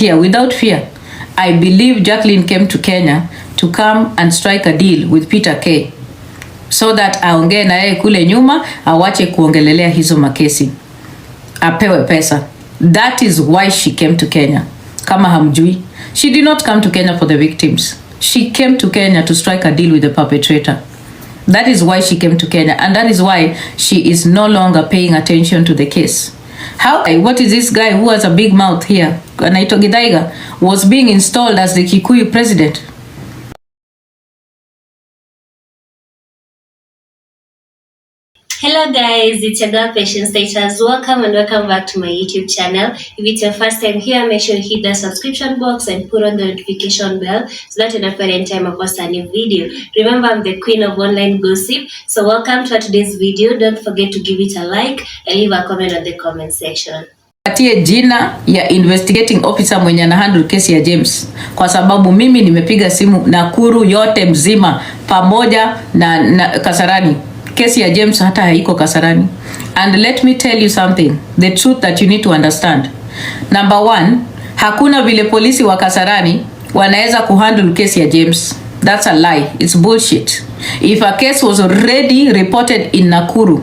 here without fear. I believe Jacqueline came to Kenya to come and strike a deal with Peter K so that aongee na yeye kule nyuma, awache kuongelelea hizo makesi, apewe pesa. That is why she came to Kenya. Kama hamjui, she did not come to Kenya for the victims. She came to Kenya to strike a deal with the perpetrator. That is why she came to Kenya, and that is why she is no longer paying attention to the case. What is this guy who has a big mouth here, anaitwa Githaiga, was being installed as the Kikuyu president? Hello guys, it's your girl Patience Status. Welcome and welcome back to my YouTube channel. If it's your first time here, make sure you hit the subscription box and put on the notification bell so that you don't forget any time I post a new video. Remember, I'm the queen of online gossip. So welcome to today's video. Don't forget to give it a like and leave a comment on the comment section. Patie jina ya investigating officer mwenye na handle kesi ya James, kwa sababu mimi nimepiga simu Nakuru yote mzima pamoja na Kasarani. Kesi ya James hata haiko Kasarani. And let me tell you something, the truth that you need to understand. Number one, hakuna vile polisi wa Kasarani wanaweza kuhandle kesi ya James. That's a lie. It's bullshit. If a case was already reported in Nakuru,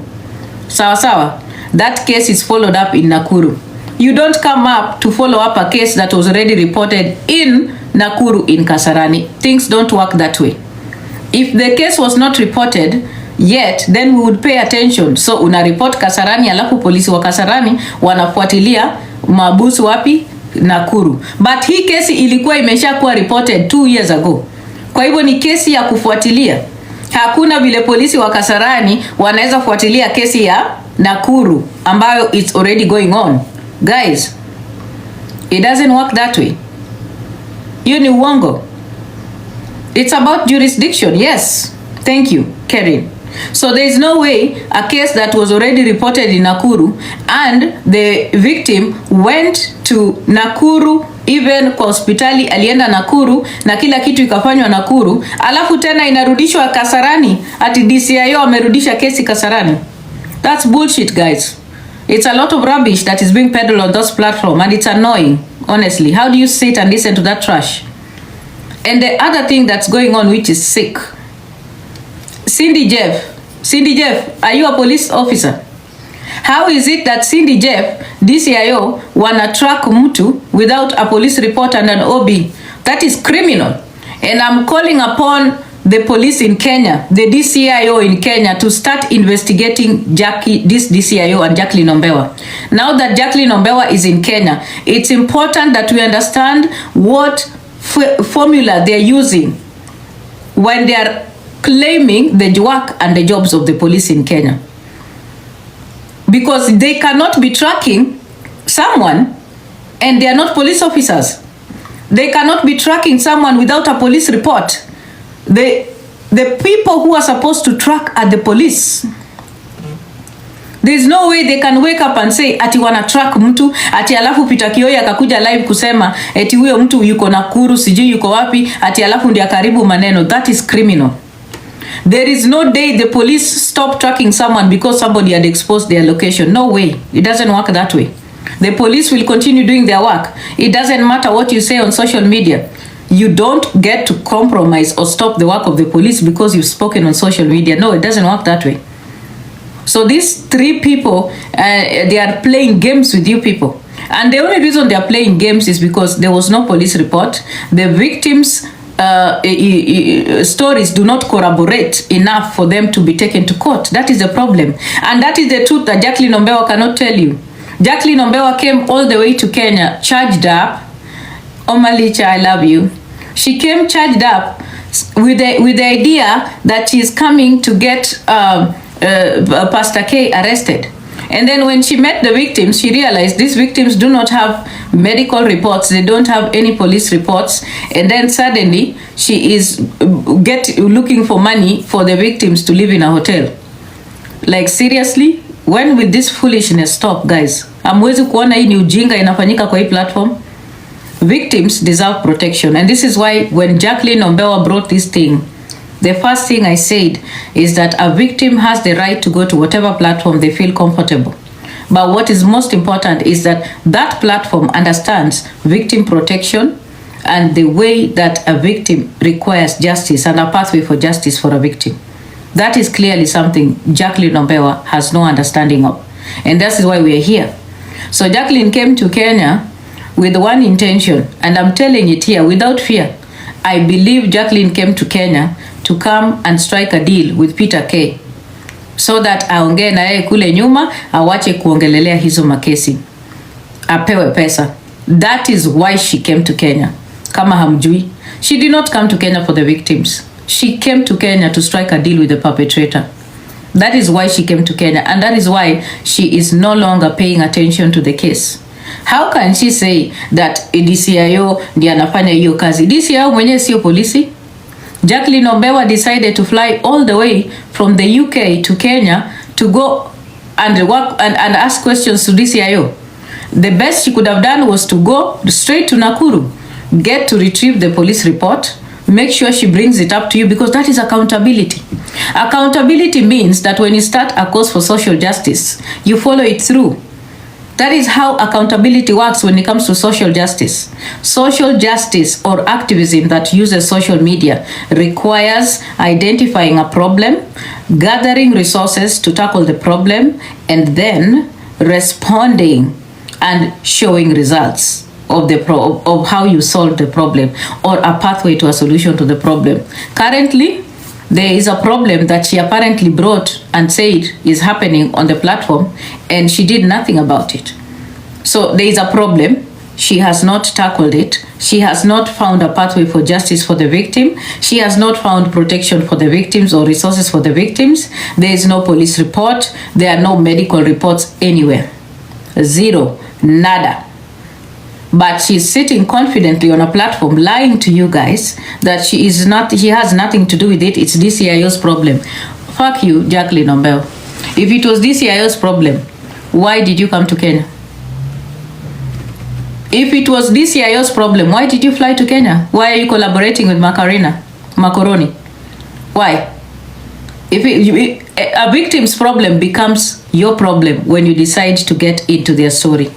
sawa, that case is followed up in Nakuru. You don't come up to follow up a case that was already reported in Nakuru in Kasarani. Things don't work that way. If the case was not reported yet, then we would pay attention. So una report Kasarani, alafu polisi wa Kasarani wanafuatilia mabusu wapi? Nakuru. But hii kesi ilikuwa imeshakuwa reported 2 years ago. Kwa hivyo ni kesi ya kufuatilia. Hakuna vile polisi wa Kasarani wanaweza fuatilia kesi ya Nakuru ambayo it's already going on. Guys, it doesn't work that way. You ni uongo. It's about jurisdiction. Yes. Thank you, Karen. So there is no way a case that was already reported in Nakuru and the victim went to Nakuru, even kwa hospitali alienda Nakuru na kila kitu ikafanywa Nakuru, alafu tena inarudishwa Kasarani ati DCIO amerudisha kesi Kasarani. That's bullshit, guys. It's a lot of rubbish that is being peddled on this platform, and it's annoying, honestly. How do you sit and listen to that trash? And the other thing that's going on, which is sick. Cindy Jeff, are you a police officer? How is it that Cindy Jeff, DCIO, wanna track mtu without a police report and an OB? That is criminal. And I'm calling upon the police in Kenya, the DCIO in Kenya, to start investigating this DCIO and Jacqueline Ombewa. Now that Jacqueline Ombewa is in Kenya, it's important that we understand what formula they're using when they are claiming the work and the jobs of the police in Kenya. Because they cannot be tracking someone and they are not police officers. They cannot be tracking someone without a police report. The people who are supposed to track are the police. There's no way they can wake up and say ati wana track mtu, ati alafu Peter Kioi akakuja live kusema eti huyo mtu yuko Nakuru, sijui yuko wapi, ati alafu ndio karibu maneno. That is criminal. There is no day the police stop tracking someone because somebody had exposed their location. No way. It doesn't work that way. The police will continue doing their work. It doesn't matter what you say on social media. You don't get to compromise or stop the work of the police because you've spoken on social media. No, it doesn't work that way. So these 3 people, they are playing games with you people. And the only reason they are playing games is because there was no police report. The victims' stories do not corroborate enough for them to be taken to court. That is the problem. And that is the truth that Jacqueline Ombewa cannot tell you. Jacqueline Ombewa came all the way to Kenya, charged up. Omalicha, I love you. She came charged up with the idea that she's coming to get Pastor K arrested. And then when she met the victims, she realized these victims do not have medical reports. They don't have any police reports. And then suddenly she is looking for money for the victims to live in a hotel. Like seriously? When will this foolishness stop, guys? Hamwezi kuona hii ni ujinga inafanyika kwa hii platform? Victims deserve protection. And this is why when Jacqueline Ombewa brought this thing, the first thing I said is that a victim has the right to go to whatever platform they feel comfortable. But what is most important is that that platform understands victim protection and the way that a victim requires justice and a pathway for justice for a victim. That is clearly something Jacqueline Ombewa has no understanding of. And that is why we are here. So Jacqueline came to Kenya with one intention, and I'm telling it here without fear. I believe Jacqueline came to Kenya to come and strike a deal with Peter K, so that aongee na yeye kule nyuma, awache kuongelelea hizo makesi, apewe pesa. That is why she came to Kenya. Kama hamjui, she did not come to Kenya for the victims. She came to Kenya to strike a deal with the perpetrator. That is why she came to Kenya, and that is why she is no longer paying attention to the case. How can she say that DCIO ndiye anafanya hiyo kazi? DCIO mwenyewe sio polisi. Jacqueline Ombewa decided to fly all the way from the UK to Kenya to go and work and ask questions to DCIO. The best she could have done was to go straight to Nakuru, get to retrieve the police report, make sure she brings it up to you, because that is accountability. Accountability means that when you start a cause for social justice, you follow it through. That is how accountability works when it comes to social justice. Social justice or activism that uses social media requires identifying a problem, gathering resources to tackle the problem, and then responding and showing results of how you solve the problem or a pathway to a solution to the problem. Currently, there is a problem that she apparently brought and said is happening on the platform, and she did nothing about it. So there is a problem. She has not tackled it. She has not found a pathway for justice for the victim. She has not found protection for the victims or resources for the victims. There is no police report. There are no medical reports anywhere. Zero. Nada. But she's sitting confidently on a platform lying to you guys that she has nothing to do with it. It's DCIO's problem. Fuck you, Jacqueline Ombewa. If it was DCIO's problem, why did you come to Kenya? If it was DCIO's problem, why did you fly to Kenya? Why are you collaborating with Macaroni? Why? If a victim's problem becomes your problem when you decide to get into their story.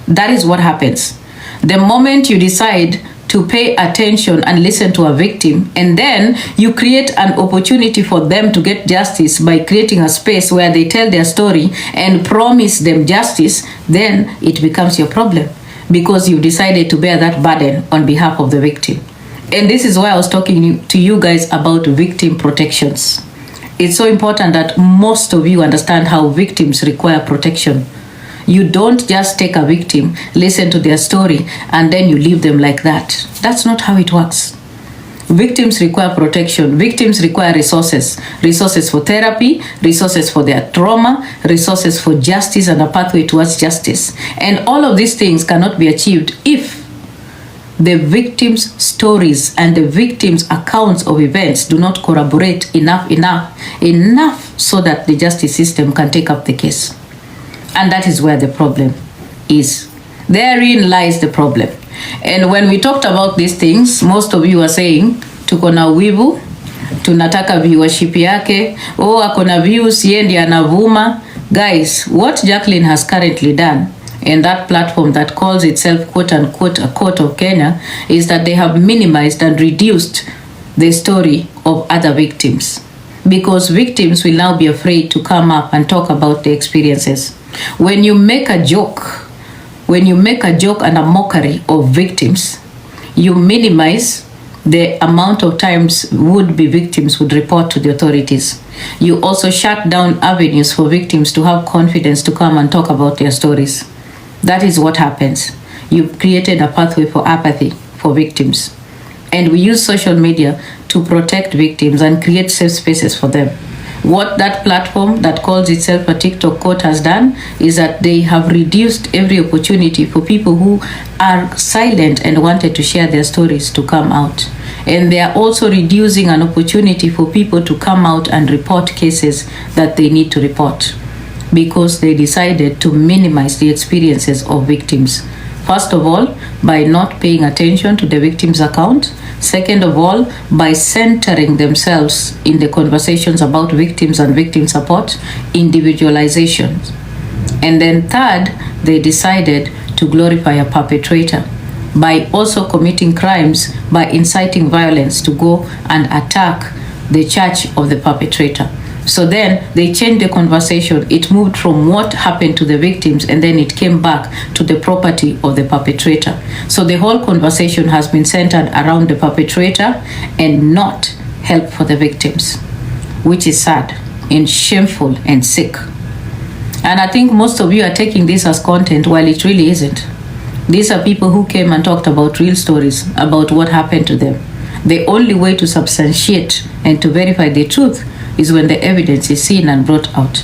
That is what happens. The moment you decide to pay attention and listen to a victim, and then you create an opportunity for them to get justice by creating a space where they tell their story and promise them justice, then it becomes your problem because you've decided to bear that burden on behalf of the victim. And this is why I was talking to you guys about victim protections. It's so important that most of you understand how victims require protection. You don't just take a victim, listen to their story, and then you leave them like that. That's not how it works. Victims require protection. Victims require resources. Resources for therapy, resources for their trauma, resources for justice and a pathway towards justice. And all of these things cannot be achieved if the victims' stories and the victims' accounts of events do not corroborate enough so that the justice system can take up the case. And that is where the problem is. Therein lies the problem. And when we talked about these things, most of you are saying, tuko na wivu, tunataka viewership yake, ako na views, yeye ndiye anavuma. Guys, what Jacqueline has currently done in that platform that calls itself quote unquote a court of Kenya is that they have minimized and reduced the story of other victims. Because victims will now be afraid to come up and talk about the experiences. When you make a joke and a mockery of victims, you minimize the amount of times would-be victims would report to the authorities. You also shut down avenues for victims to have confidence to come and talk about their stories. That is what happens. You've created a pathway for apathy for victims. And we use social media to protect victims and create safe spaces for them. What that platform that calls itself a TikTok court has done is that they have reduced every opportunity for people who are silent and wanted to share their stories to come out. And they are also reducing an opportunity for people to come out and report cases that they need to report because they decided to minimize the experiences of victims. First of all, by not paying attention to the victim's account. Second of all, by centering themselves in the conversations about victims and victim support, individualization. And then third, they decided to glorify a perpetrator by also committing crimes by inciting violence to go and attack the church of the perpetrator. So then they changed the conversation. It moved from what happened to the victims, and then it came back to the property of the perpetrator. So the whole conversation has been centered around the perpetrator and not help for the victims, which is sad and shameful and sick. And I think most of you are taking this as content while it really isn't. These are people who came and talked about real stories about what happened to them. The only way to substantiate and to verify the truth is when the evidence is seen and brought out.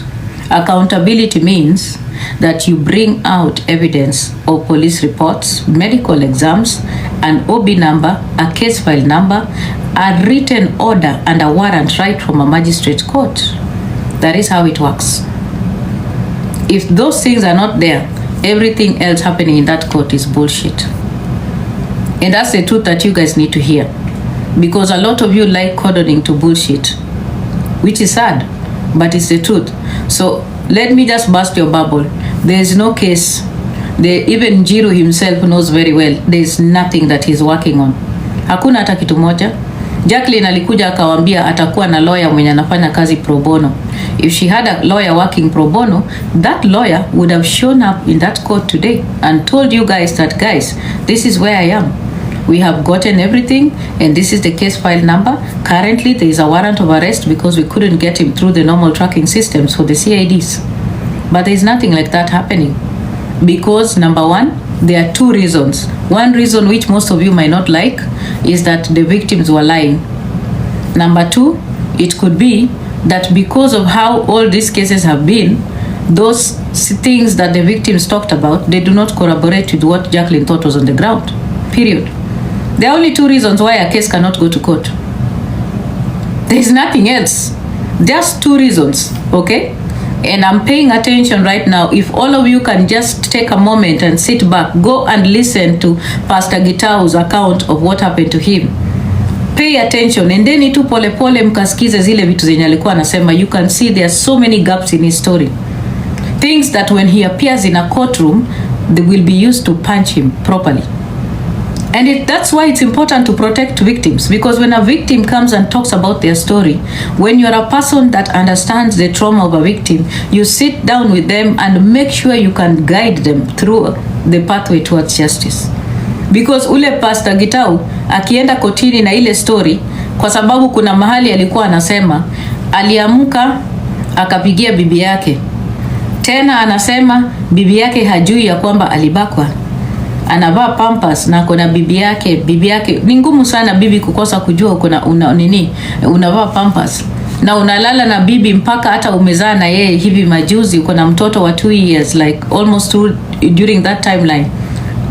Accountability means that you bring out evidence of police reports, medical exams, an OB number, a case file number, a written order, and a warrant right from a magistrate court. That is how it works. If those things are not there, everything else happening in that court is bullshit. And that's the truth that you guys need to hear. Because a lot of you like cordoning to bullshit, which is sad, but it's the truth. So let me just burst your bubble. There is no case. Even Jiru himself knows very well there is nothing that he's working on. Hakuna hata kitu moja. Jacqueline alikuja akawambia atakuwa na lawyer mwenye anafanya kazi pro bono. If she had a lawyer working pro bono, that lawyer would have shown up in that court today and told you guys that, guys, this is where I am. We have gotten everything, and this is the case file number. Currently, there is a warrant of arrest because we couldn't get him through the normal tracking systems for the CIDs. But there is nothing like that happening. Because, number one, there are two reasons. One reason which most of you might not like is that the victims were lying. Number two, it could be that because of how all these cases have been, those things that the victims talked about, they do not corroborate with what Jacqueline thought was on the ground. Period. There are only two reasons why a case cannot go to court. There is nothing else. Just two reasons, okay? And I'm paying attention right now. If all of you can just take a moment and sit back, go and listen to Pastor Gitau's account of what happened to him. Pay attention, and then itu pole pole mkasikize zile vitu zenye alikuwa anasema. You can see there are so many gaps in his story. Things that when he appears in a courtroom, they will be used to punch him properly. And that's why it's important to protect victims, because when a victim comes and talks about their story, when you're a person that understands the trauma of a victim, you sit down with them and make sure you can guide them through the pathway towards justice. Because ule Pastor Gitau akienda kotini na ile story, kwa sababu kuna mahali alikuwa anasema aliamka akapigia bibi yake, tena anasema bibi yake hajui ya kwamba alibakwa, anavaa pampers na kuna bibi yake ni ngumu sana bibi kukosa kujua unavaa pampers na unalala na bibi mpaka hata umezaa na yeye hivi majuzi, uko na mtoto wa 2 years, like almost 2 during that timeline.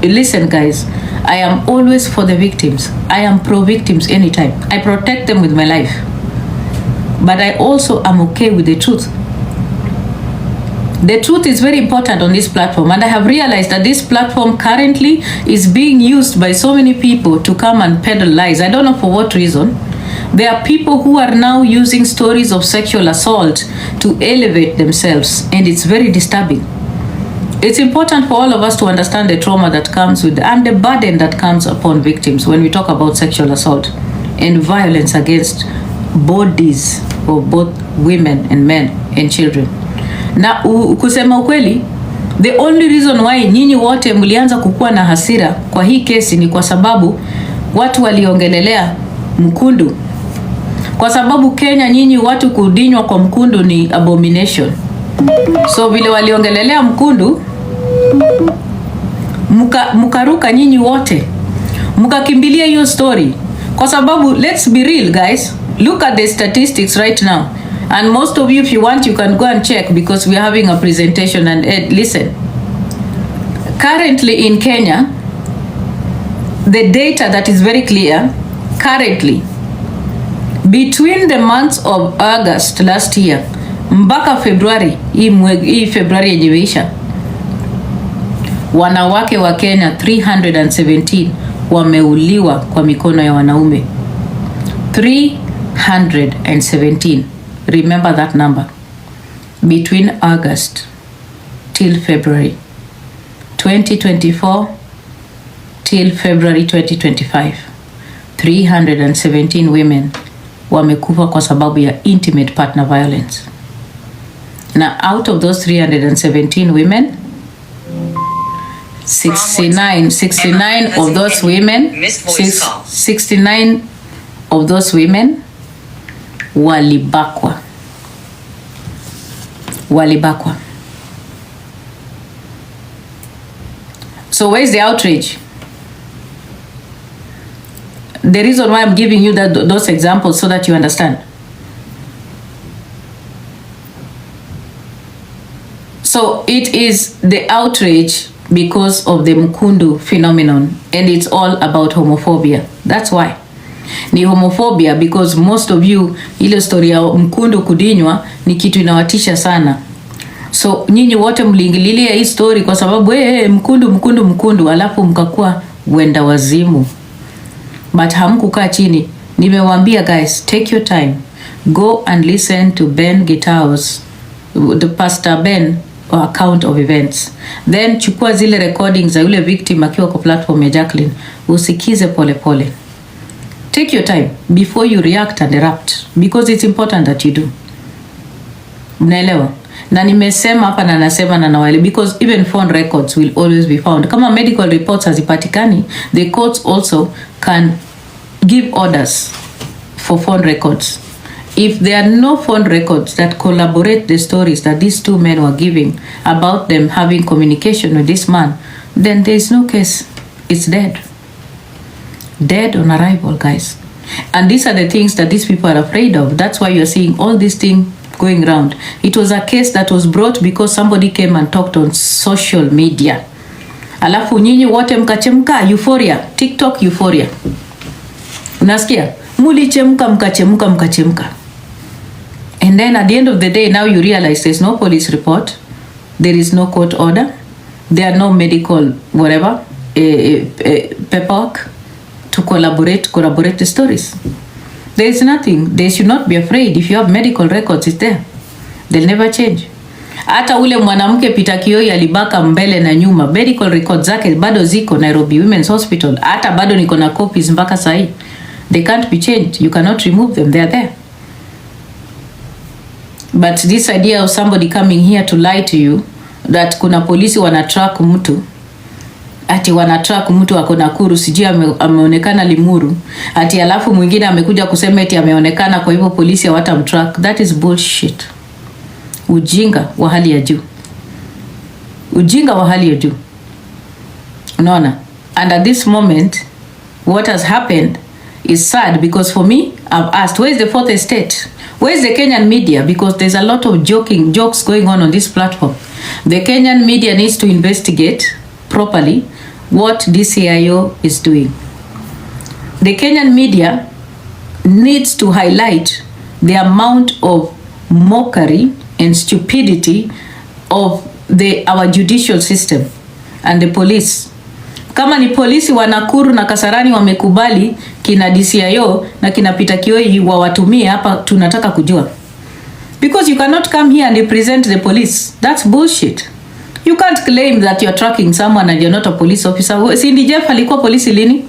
Listen guys, I am always for the victims. I am pro victims anytime. I protect them with my life. But I also am okay with the truth. The truth is very important on this platform, and I have realized that this platform currently is being used by so many people to come and peddle lies. I don't know for what reason. There are people who are now using stories of sexual assault to elevate themselves, and it's very disturbing. It's important for all of us to understand the trauma that comes with and the burden that comes upon victims when we talk about sexual assault and violence against bodies of both women and men and children. Na kusema ukweli, the only reason why nyinyi wote mlianza kukua na hasira kwa hii kesi ni kwa sababu watu waliongelelea mkundu. Kwa sababu Kenya nyinyi watu kudinywa kwa mkundu ni abomination. So vile waliongelelea mkundu, mukaruka nyinyi wote, mukakimbilia hiyo story. Kwa sababu let's be real guys, look at the statistics right now. And most of you, if you want, you can go and check, because we are having a presentation. And listen, currently in Kenya, the data that is very clear, currently, between the months of August last year, mpaka February, hii February yenyeisha, wanawake wa Kenya 317 wameuliwa kwa mikono ya wanaume. 317. Remember that number. Between August till February 2024 till February 2025, 317 women wamekufa kwa sababu ya intimate partner violence. Now out of those 317 women, 69 of those women, 69 of those women walibakwa. So where is the outrage? The reason why I'm giving you those examples so that you understand. So it is the outrage because of the Mkundu phenomenon, and it's all about homophobia. That's why. Ni homophobia because most of you, ile story ya Mkundu kudinywa ni kitu inawatisha sana. So nyinyi wote mliingililia hii story kwa sababu Mkundu alafu mkakuwa wenda wazimu. But hamkukaa chini. Nimewaambia guys, take your time. Go and listen to Ben Githaiga's, the Pastor Ben account of events. Then chukua zile recordings za yule victim akiwa kwa platform ya Jacqueline. Usikize pole pole. Take your time before you react and erupt, because it's important that you do. Mnaelewa? Na nimesema hapa na nasema na nawali, because even phone records will always be found. Kama medical reports hazipatikani, the courts also can give orders for phone records. If there are no phone records that corroborate the stories that these two men were giving about them having communication with this man, then there is no case. It's dead. Dead on arrival, guys. And these are the things that these people are afraid of. That's why you're seeing all these things going around. It was a case that was brought because somebody came and talked on social media. Alafu nyinyi wote mkachemka, euphoria, TikTok euphoria. Unasikia? Mulichemka mkachemka. And then at the end of the day, now you realize there's no police report, there is no court order, there are no medical whatever paperwork to corroborate the stories. There is nothing. They should not be afraid. If you have medical records, it's there. They'll never change. Hata ule mwanamke Peter Kioi alibaka mbele na nyuma, medical records zake bado ziko Nairobi Women's Hospital. Hata bado niko na copies mpaka sahi. They can't be changed. You cannot remove them. They are there. But this idea of somebody coming here to lie to you that kuna polisi wanatrack mtu, ati wanatrack mtu ako Nakuru, sijui ameonekana Limuru, ati alafu mwingine amekuja kusema eti ameonekana kwa hivyo polisi hawatamtrack. That is bullshit. Ujinga wa hali ya juu. Unaona? And at this moment, what has happened is sad, because for me, I've asked, where is the fourth estate? Where is the Kenyan media? Because there's a lot of jokes going on this platform. The Kenyan media needs to investigate properly what DCIO is doing. The Kenyan media needs to highlight the amount of mockery and stupidity of our judicial system and the police. Kama ni polisi wa Nakuru na Kasarani wamekubali kina DCIO na kina Peter Kioi wawatumie hapa, tunataka kujua. Because you cannot come here and represent the police. That's bullshit. You can't claim that you're tracking someone and you're not a police officer. Cindy Jeff alikuwa polisi lini?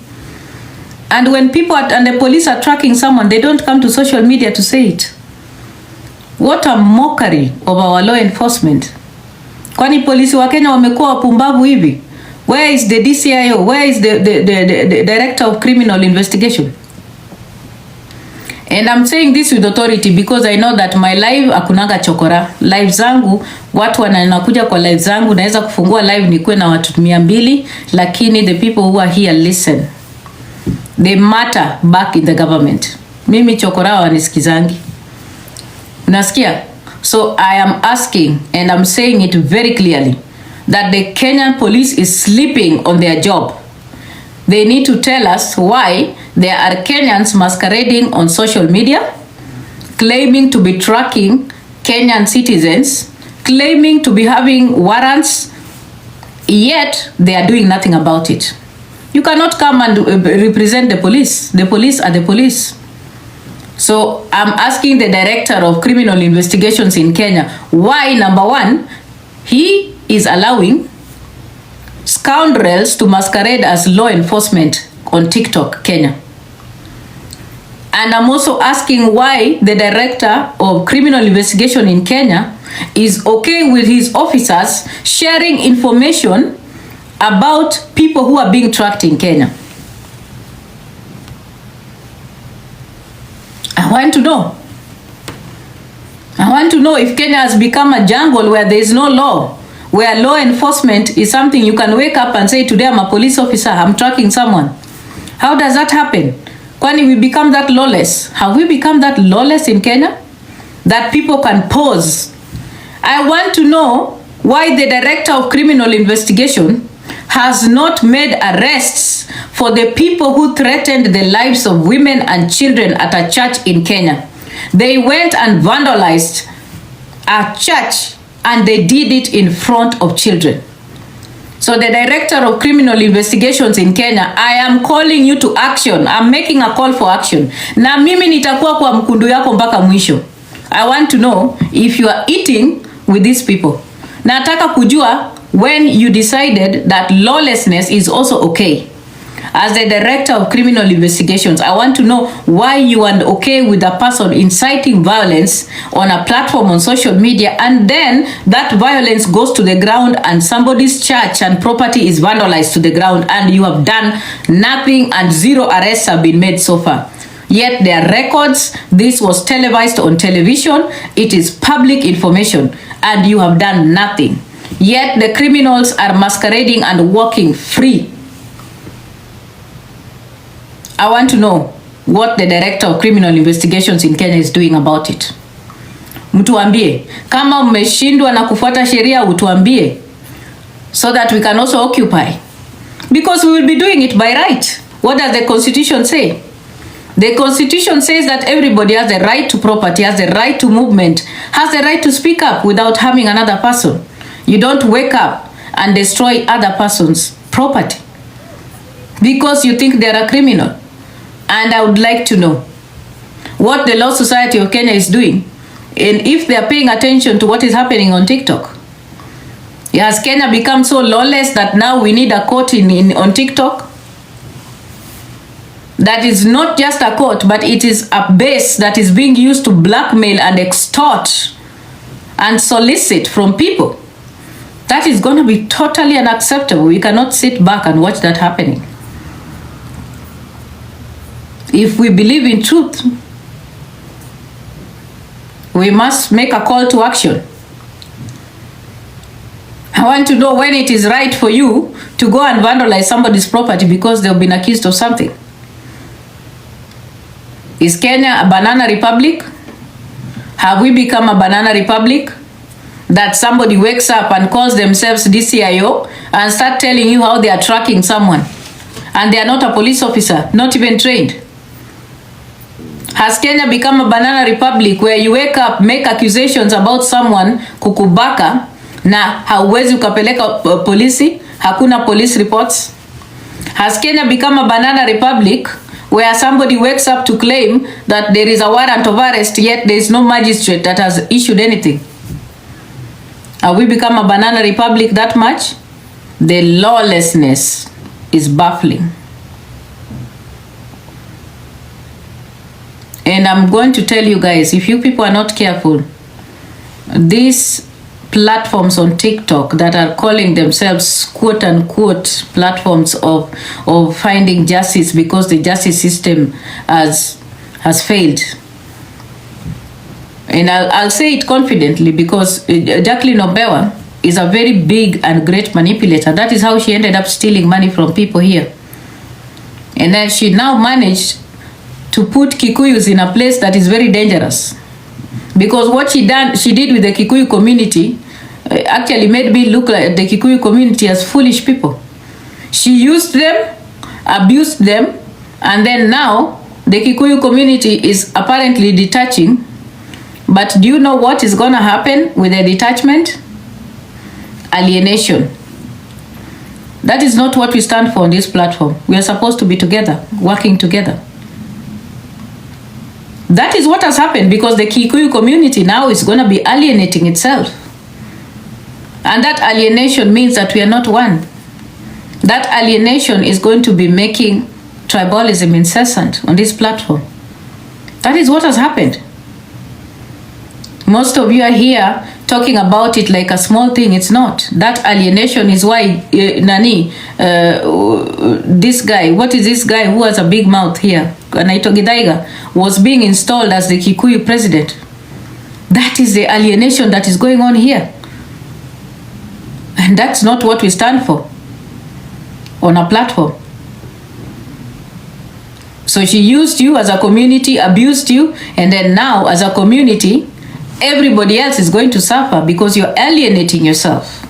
And when people and the police are tracking someone, they don't come to social media to say it. What a mockery of our law enforcement. Kwani polisi wa Kenya wamekuwa wapumbavu hivi? Where is the DCIO? Where is the Director of Criminal Investigation? And I'm saying this with authority because I know that my live akunaga chokora. Live zangu, watu wanakuja kwa live zangu, naweza kufungua live nikuwe na watu 200, lakini the people who are here listen. They matter back in the government. Mimi chokora wanisikizangi. Unasikia? So I am asking and I'm saying it very clearly that the Kenyan police is sleeping on their job. They need to tell us why there are Kenyans masquerading on social media, claiming to be tracking Kenyan citizens, claiming to be having warrants, yet they are doing nothing about it. You cannot come and represent the police. The police are the police. So I'm asking the Director of Criminal Investigations in Kenya, why, number one, he is allowing scoundrels to masquerade as law enforcement on TikTok, Kenya. And I'm also asking why the director of criminal investigation in Kenya is okay with his officers sharing information about people who are being tracked in Kenya. I want to know. I want to know if Kenya has become a jungle where there is no law, where law enforcement is something you can wake up and say, today I'm a police officer, I'm tracking someone. How does that happen? Kwani we become that lawless? Have we become that lawless in Kenya? That people can pose? I want to know why the director of criminal investigation has not made arrests for the people who threatened the lives of women and children at a church in Kenya. They went and vandalized a church and they did it in front of children. So the director of criminal investigations in Kenya, I am calling you to action. I'm making a call for action. Na mimi nitakuwa kwa mkundu yako mpaka mwisho. I want to know if you are eating with these people. Nataka kujua when you decided that lawlessness is also okay. As the director of criminal investigations, I want to know why you are okay with a person inciting violence on a platform on social media, and then that violence goes to the ground and somebody's church and property is vandalized to the ground and you have done nothing and 0 arrests have been made so far. Yet there are records, this was televised on television, it is public information, and you have done nothing. Yet the criminals are masquerading and walking free. I want to know what the director of criminal investigations in Kenya is doing about it. Mtuambie. Kama mmeshindwa na kufuata sheria, utuambie. So that we can also occupy. Because we will be doing it by right. What does the Constitution say? The Constitution says that everybody has the right to property, has the right to movement, has the right to speak up without harming another person. You don't wake up and destroy other person's property because you think they're a criminal. And I would like to know what the Law Society of Kenya is doing and if they are paying attention to what is happening on TikTok. Has Kenya become so lawless that now we need a court on TikTok? That is not just a court, but it is a base that is being used to blackmail and extort and solicit from people. That is going to be totally unacceptable. We cannot sit back and watch that happening. If we believe in truth, we must make a call to action. I want to know when it is right for you to go and vandalize somebody's property because they've been accused of something. Is Kenya a banana republic? Have we become a banana republic? That somebody wakes up and calls themselves DCIO and start telling you how they are tracking someone. And they are not a police officer, not even trained. Has Kenya become a banana republic where you wake up, make accusations about someone kukubaka na hauwezi ukapeleka polisi, hakuna police reports? Has Kenya become a banana republic where somebody wakes up to claim that there is a warrant of arrest yet there is no magistrate that has issued anything? Have we become a banana republic that much? The lawlessness is baffling. And I'm going to tell you guys, if you people are not careful, these platforms on TikTok that are calling themselves quote unquote platforms of finding justice because the justice system has failed. And I'll say it confidently because Jacqueline Obewa is a very big and great manipulator. That is how she ended up stealing money from people here. And then she now managed to put Kikuyus in a place that is very dangerous. Because what she did with the Kikuyu community actually made me look like the Kikuyu community as foolish people. She used them, abused them, and then now the Kikuyu community is apparently detaching. But do you know what is going to happen with the detachment? Alienation. That is not what we stand for on this platform. We are supposed to be together, working together. That is what has happened because the Kikuyu community now is going to be alienating itself. And that alienation means that we are not one. That alienation is going to be making tribalism incessant on this platform. That is what has happened. Most of you are here talking about it like a small thing. It's not. That alienation is why this guy, what is this guy who has a big mouth here, Githaiga, was being installed as the Kikuyu president. That is the alienation that is going on here. And that's not what we stand for on a platform. So she used you as a community, abused you, and then now as a community, everybody else is going to suffer because you're alienating yourself.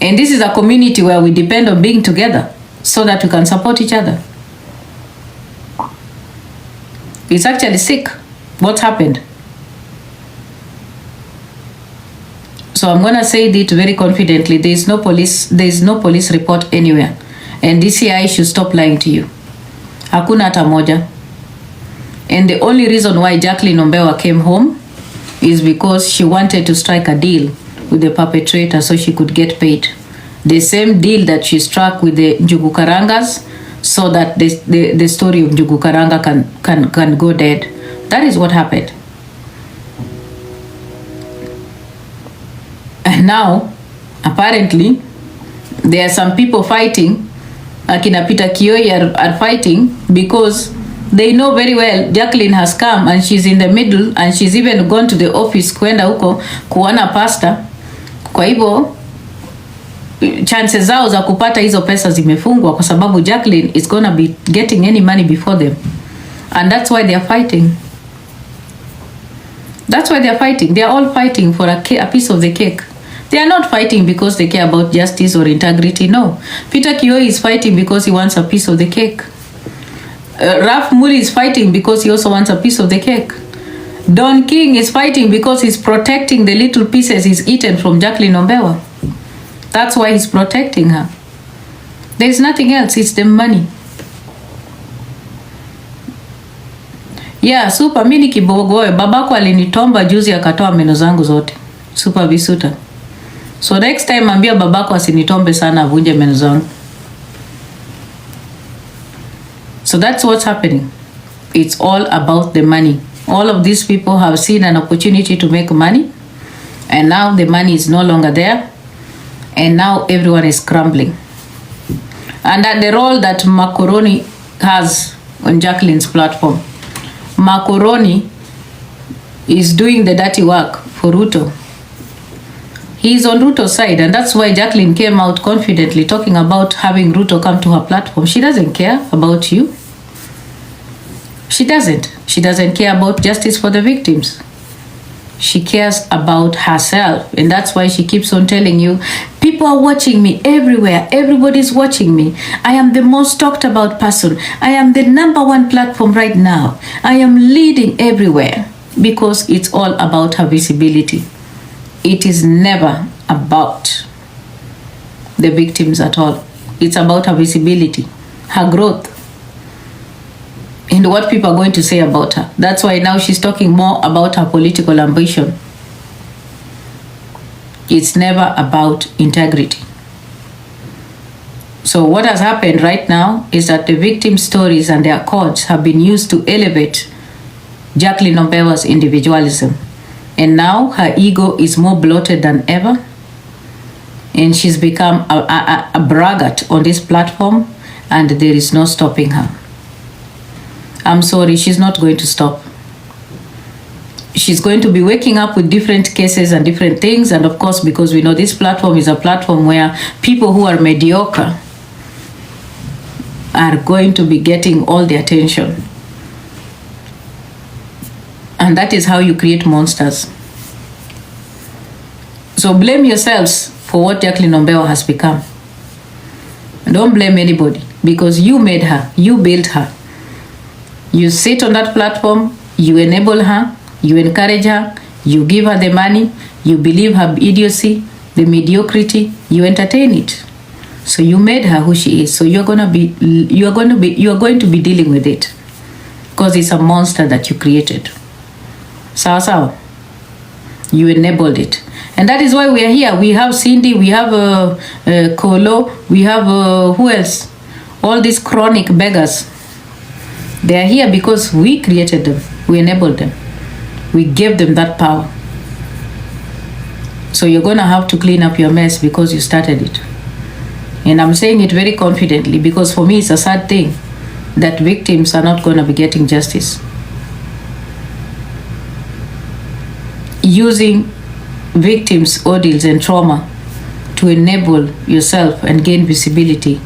And this is a community where we depend on being together so that we can support each other. It's actually sick what's happened. So I'm going to say it very confidently. There is no police report anywhere. And DCI should stop lying to you. Hakuna hata moja. And the only reason why Jacqueline Ombewa came home is because she wanted to strike a deal with the perpetrator so she could get paid. The same deal that she struck with the Njugu Karangas so that the story of Njugu Karanga can go dead. That is what happened. And now, apparently, there are some people fighting, Akina Peter Kioi are fighting because they know very well Jacqueline has come and she's in the middle and she's even gone to the office kwenda huko kuona pastor. Kwa hivyo chances zao za kupata hizo pesa zimefungwa kwa sababu Jacqueline is gonna be getting any money before them. And that's why they are fighting. That's why they are fighting. They are all fighting for a piece of the cake. They are not fighting because they care about justice or integrity. No. Peter Kioi is fighting because he wants a piece of the cake. Raf Muri is fighting because he also wants a piece of the cake. Don King is fighting because he's protecting the little pieces he's eaten from Jacqueline Ombewa. That's why he's protecting her. There's nothing else. It's the money. Yeah, super mini kibogoe. Babako alinitomba juzi akatoa meno zangu zote. Super visuta. So next time ambia babako asinitombe sana avunje meno zangu. So that's what's happening. It's all about the money. All of these people have seen an opportunity to make money. And now the money is no longer there. And now everyone is crumbling. And that the role that Macaroni has on Jacqueline's platform. Macaroni is doing the dirty work for Ruto. He's on Ruto's side, and that's why Jacqueline came out confidently talking about having Ruto come to her platform. She doesn't care about you. She doesn't. She doesn't care about justice for the victims. She cares about herself, and that's why she keeps on telling you, people are watching me everywhere. Everybody's watching me. I am the most talked about person. I am the #1 platform right now. I am leading everywhere because it's all about her visibility. It is never about the victims at all. It's about her visibility, her growth, and what people are going to say about her. That's why now she's talking more about her political ambition. It's never about integrity. So what has happened right now is that the victim stories and their codes have been used to elevate Jacqueline Ombewa's individualism. And now her ego is more bloated than ever. And she's become a braggart on this platform, and there is no stopping her. I'm sorry, she's not going to stop. She's going to be waking up with different cases and different things. And of course, because we know this platform is a platform where people who are mediocre are going to be getting all the attention. And that is how you create monsters. So blame yourselves for what Jacqueline Ombewa has become. Don't blame anybody because you made her, you built her. You sit on that platform, you enable her, you encourage her, you give her the money, you believe her idiocy, the mediocrity, you entertain it. So you made her who she is. So you are going to be dealing with it because it's a monster that you created. Sawa sawa. You enabled it. And that is why we are here. We have Cindy, we have Kolo, we have who else? All these chronic beggars. They are here because we created them. We enabled them. We gave them that power. So you're going to have to clean up your mess because you started it. And I'm saying it very confidently because for me it's a sad thing that victims are not going to be getting justice. Using victims' ordeals and trauma to enable yourself and gain visibility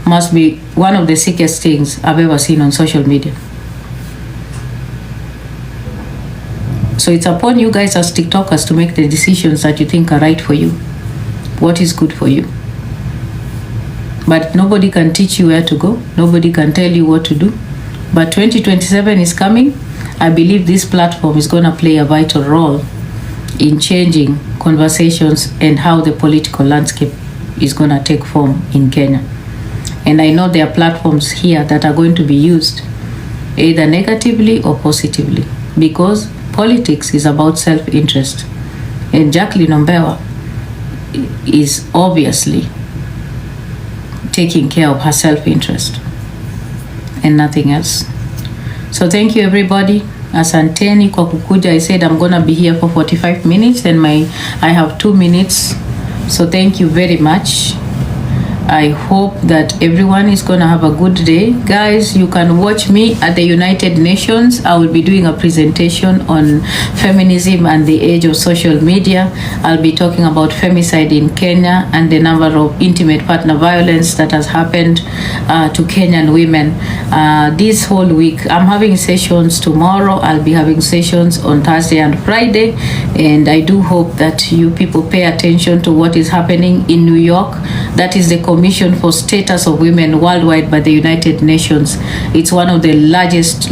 must be one of the sickest things I've ever seen on social media. So it's upon you guys as TikTokers to make the decisions that you think are right for you, what is good for you. But nobody can teach you where to go. Nobody can tell you what to do. But 2027 is coming. I believe this platform is going to play a vital role in changing conversations and how the political landscape is going to take form in Kenya. And I know there are platforms here that are going to be used either negatively or positively, because politics is about self-interest. And Jacqueline Ombewa is obviously taking care of her self-interest and nothing else. So thank you everybody. Asanteni kwa kukuja. I said I'm gonna be here for 45 minutes and I have 2 minutes. So thank you very much. I hope that everyone is gonna have a good day. Guys, you can watch me at the United Nations. I will be doing a presentation on feminism and the age of social media. I'll be talking about femicide in Kenya and the number of intimate partner violence that has happened to Kenyan women this whole week. I'm having sessions tomorrow. I'll be having sessions on Thursday and Friday, and I do hope that you people pay attention to what is happening in New York. That is the Commission for Status of Women Worldwide by the United Nations. It's one of the largest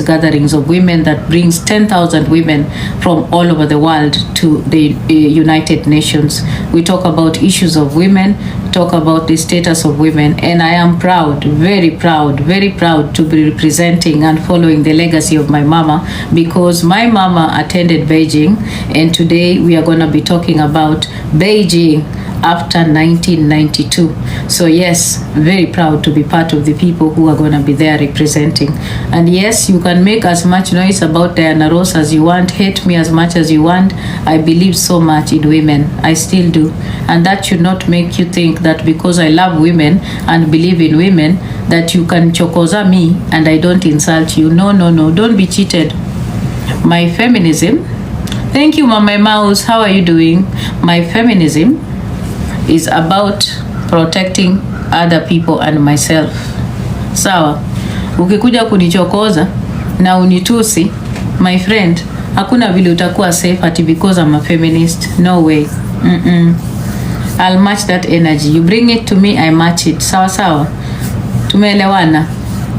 gatherings of women that brings 10,000 women from all over the world to the United Nations. We talk about issues of women, talk about the status of women, and I am proud, very proud to be representing and following the legacy of my mama, because my mama attended Beijing, and today we are going to be talking about Beijing after 1992. So yes, very proud to be part of the people who are going to be there representing. And yes, you can make as much noise about Diana Ross as you want, hate me as much as you want. I believe so much in women. I still do. And that should not make you think that because I love women and believe in women that you can chokoza me and I don't insult you. No, don't be cheated. My feminism, thank you Mama Mouse, how are you doing? My feminism is about protecting other people and myself. Sawa, ukikuja kunichokoza na unitusi, my friend, hakuna vile utakuwa safe ati because I'm a feminist. No way. I'll match that energy. You bring it to me, I match it. Sawa. Tumeelewana.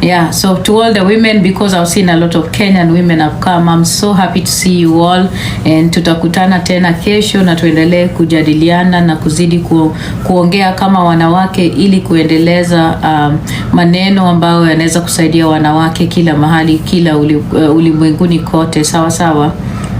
Yeah, so to all the women, because I've seen a lot of Kenyan women have come, I'm so happy to see you all, and tutakutana tena kesho na tuendelee kujadiliana na kuzidi kuongea kama wanawake ili kuendeleza maneno ambayo yanaweza kusaidia wanawake kila mahali, kila ulimwenguni kote. Sawa.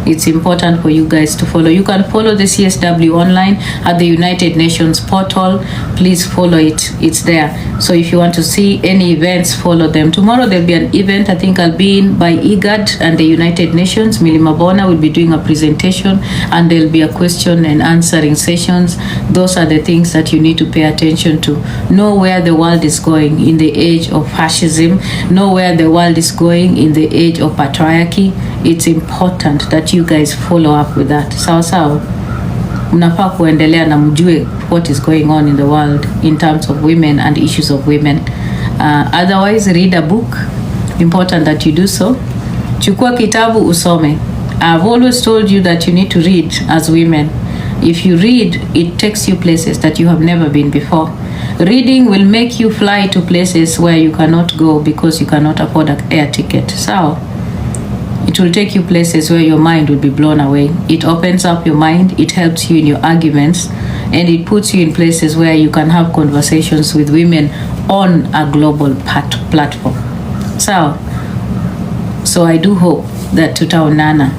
It's important for you guys to follow. You can follow the CSW online at the United Nations portal. Please follow it. It's there. So if you want to see any events, follow them. Tomorrow there'll be an event. I think I'll be in by IGAD and the United Nations. Milima Bona will be doing a presentation, and there'll be a question and answering sessions. Those are the things that you need to pay attention to. Know where the world is going in the age of fascism. Know where the world is going in the age of patriarchy. It's important that you guys follow up with that. Sawa. Mnafaa kuendelea na mjue what is going on in the world in terms of women and issues of women. Otherwise, read a book. Important that you do so. Chukua kitabu usome. I've always told you that you need to read as women. If you read, it takes you places that you have never been before. Reading will make you fly to places where you cannot go because you cannot afford an air ticket. So it will take you places where your mind will be blown away. It opens up your mind, it helps you in your arguments, and it puts you in places where you can have conversations with women on a global platform. So I do hope that tutaonana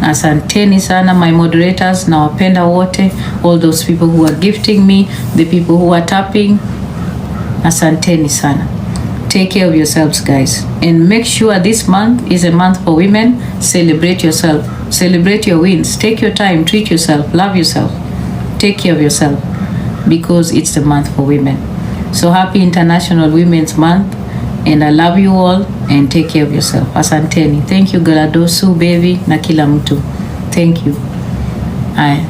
Asanteni sana my moderators, nawapenda wote, all those people who are gifting me, the people who are tapping. Asanteni sana. Take care of yourselves, guys, and make sure this month is a month for women. Celebrate yourself, celebrate your wins, take your time, treat yourself, love yourself, take care of yourself, because it's the month for women. So happy International Women's Month, and I love you all, and take care of yourself. Asanteni. Thank you Galadosu baby na kila mtu. Thank you. Haya,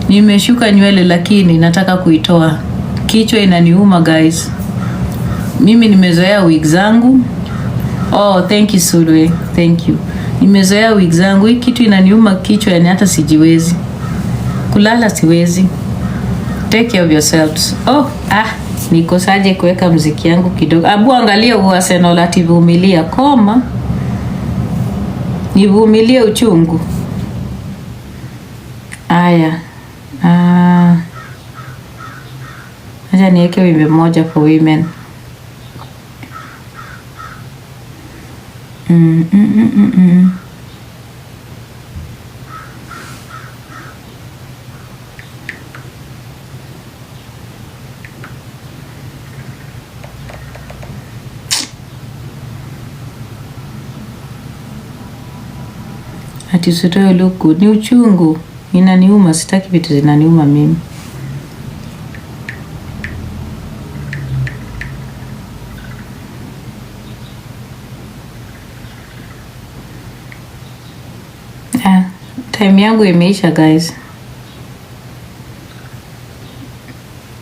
nimeshuka nywele lakini nataka kuitoa, kichwa inaniuma guys. Mimi nimezoea wig zangu. Oh, thank you Sulwe. Thank you. Nimezoea wig zangu. Hii kitu inaniuma kichwa, yani hata sijiwezi. Kulala siwezi. Take care of yourselves. Oh, nikosaje kuweka muziki yangu kidogo. Abu angalia Arsenal ativumilia koma. Nivumilie uchungu. Aya. Acha niweke wimbo moja for women. Ati usitoe luku, ni uchungu, inaniuma, sitaki vitu zinaniuma mimi. Time yangu imeisha guys.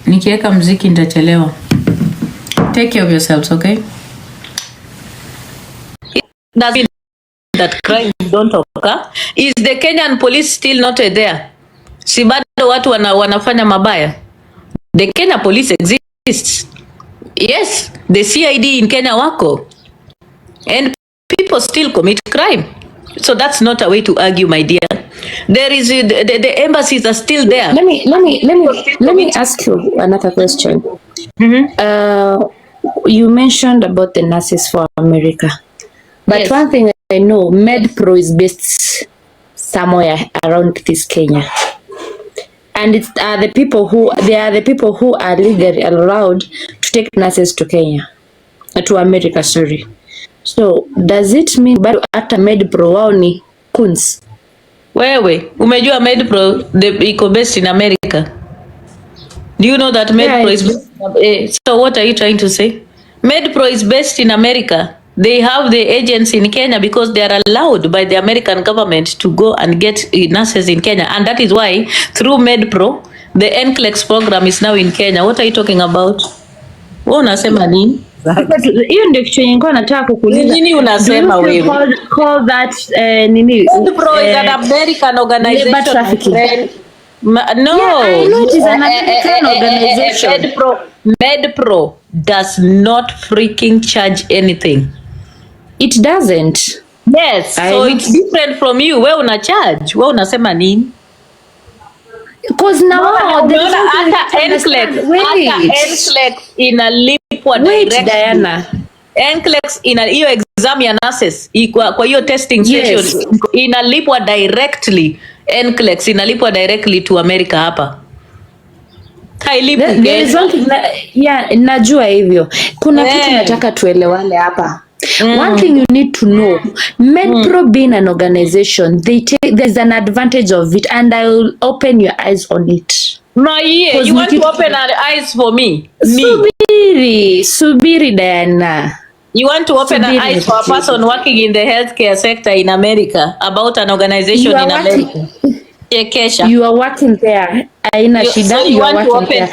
Nikiweka muziki nitachelewa. Take care of yourselves, okay? That crime don't occur. Is the Kenyan police still not there? Si bado watu wanafanya mabaya. The Kenya police exists. Yes, the CID in Kenya wako. And people still commit crime. So that's not a way to argue, my dear. There is the embassies are still there. Let me ask you another question. You mentioned about the nurses for America, but yes, one thing I know, MedPro is based somewhere around this Kenya, and it's the people who are legally allowed to take nurses to Kenya, to America. Sorry. So does it mean bado hata MedPro wao ni kuns? Wewe umejua MedPro iko based in America? Do you know that MedPro is based so what are you trying to say? MedPro is based in America. They have the agency in Kenya because they are allowed by the American government to go and get nurses in Kenya, and that is why through MedPro the NCLEX program is now in Kenya. What are you talking about? Wewe unasema nini? Hiyo ndio kitu yenyewe nataka kukuuliza. Nini unasema wewe? Call that nini? MedPro is an American organization. No, yeah, I know it is an American organization. MedPro does not freaking charge anything. It doesn't. Yes, so it's different from you. Wewe una charge. Wewe unasema nini? Because now hata NCLEX inalipwa directly. Diana. NCLEX ina hiyo exam ya nurses kwa hiyo testing session, yes, inalipwa directly. NCLEX inalipwa directly to America hapa. There is one thing najua hivyo. Kuna kitu nataka tuelewane hapa. One thing you need to know, MedPro being an organization, there's an advantage of it, and I will open your eyes on it. You want to open our eyes for me? Subiri Diana. You want to open our eyes for a person working in the healthcare sector in America about an organization in America? You are working there. Aina shida. So you want to open,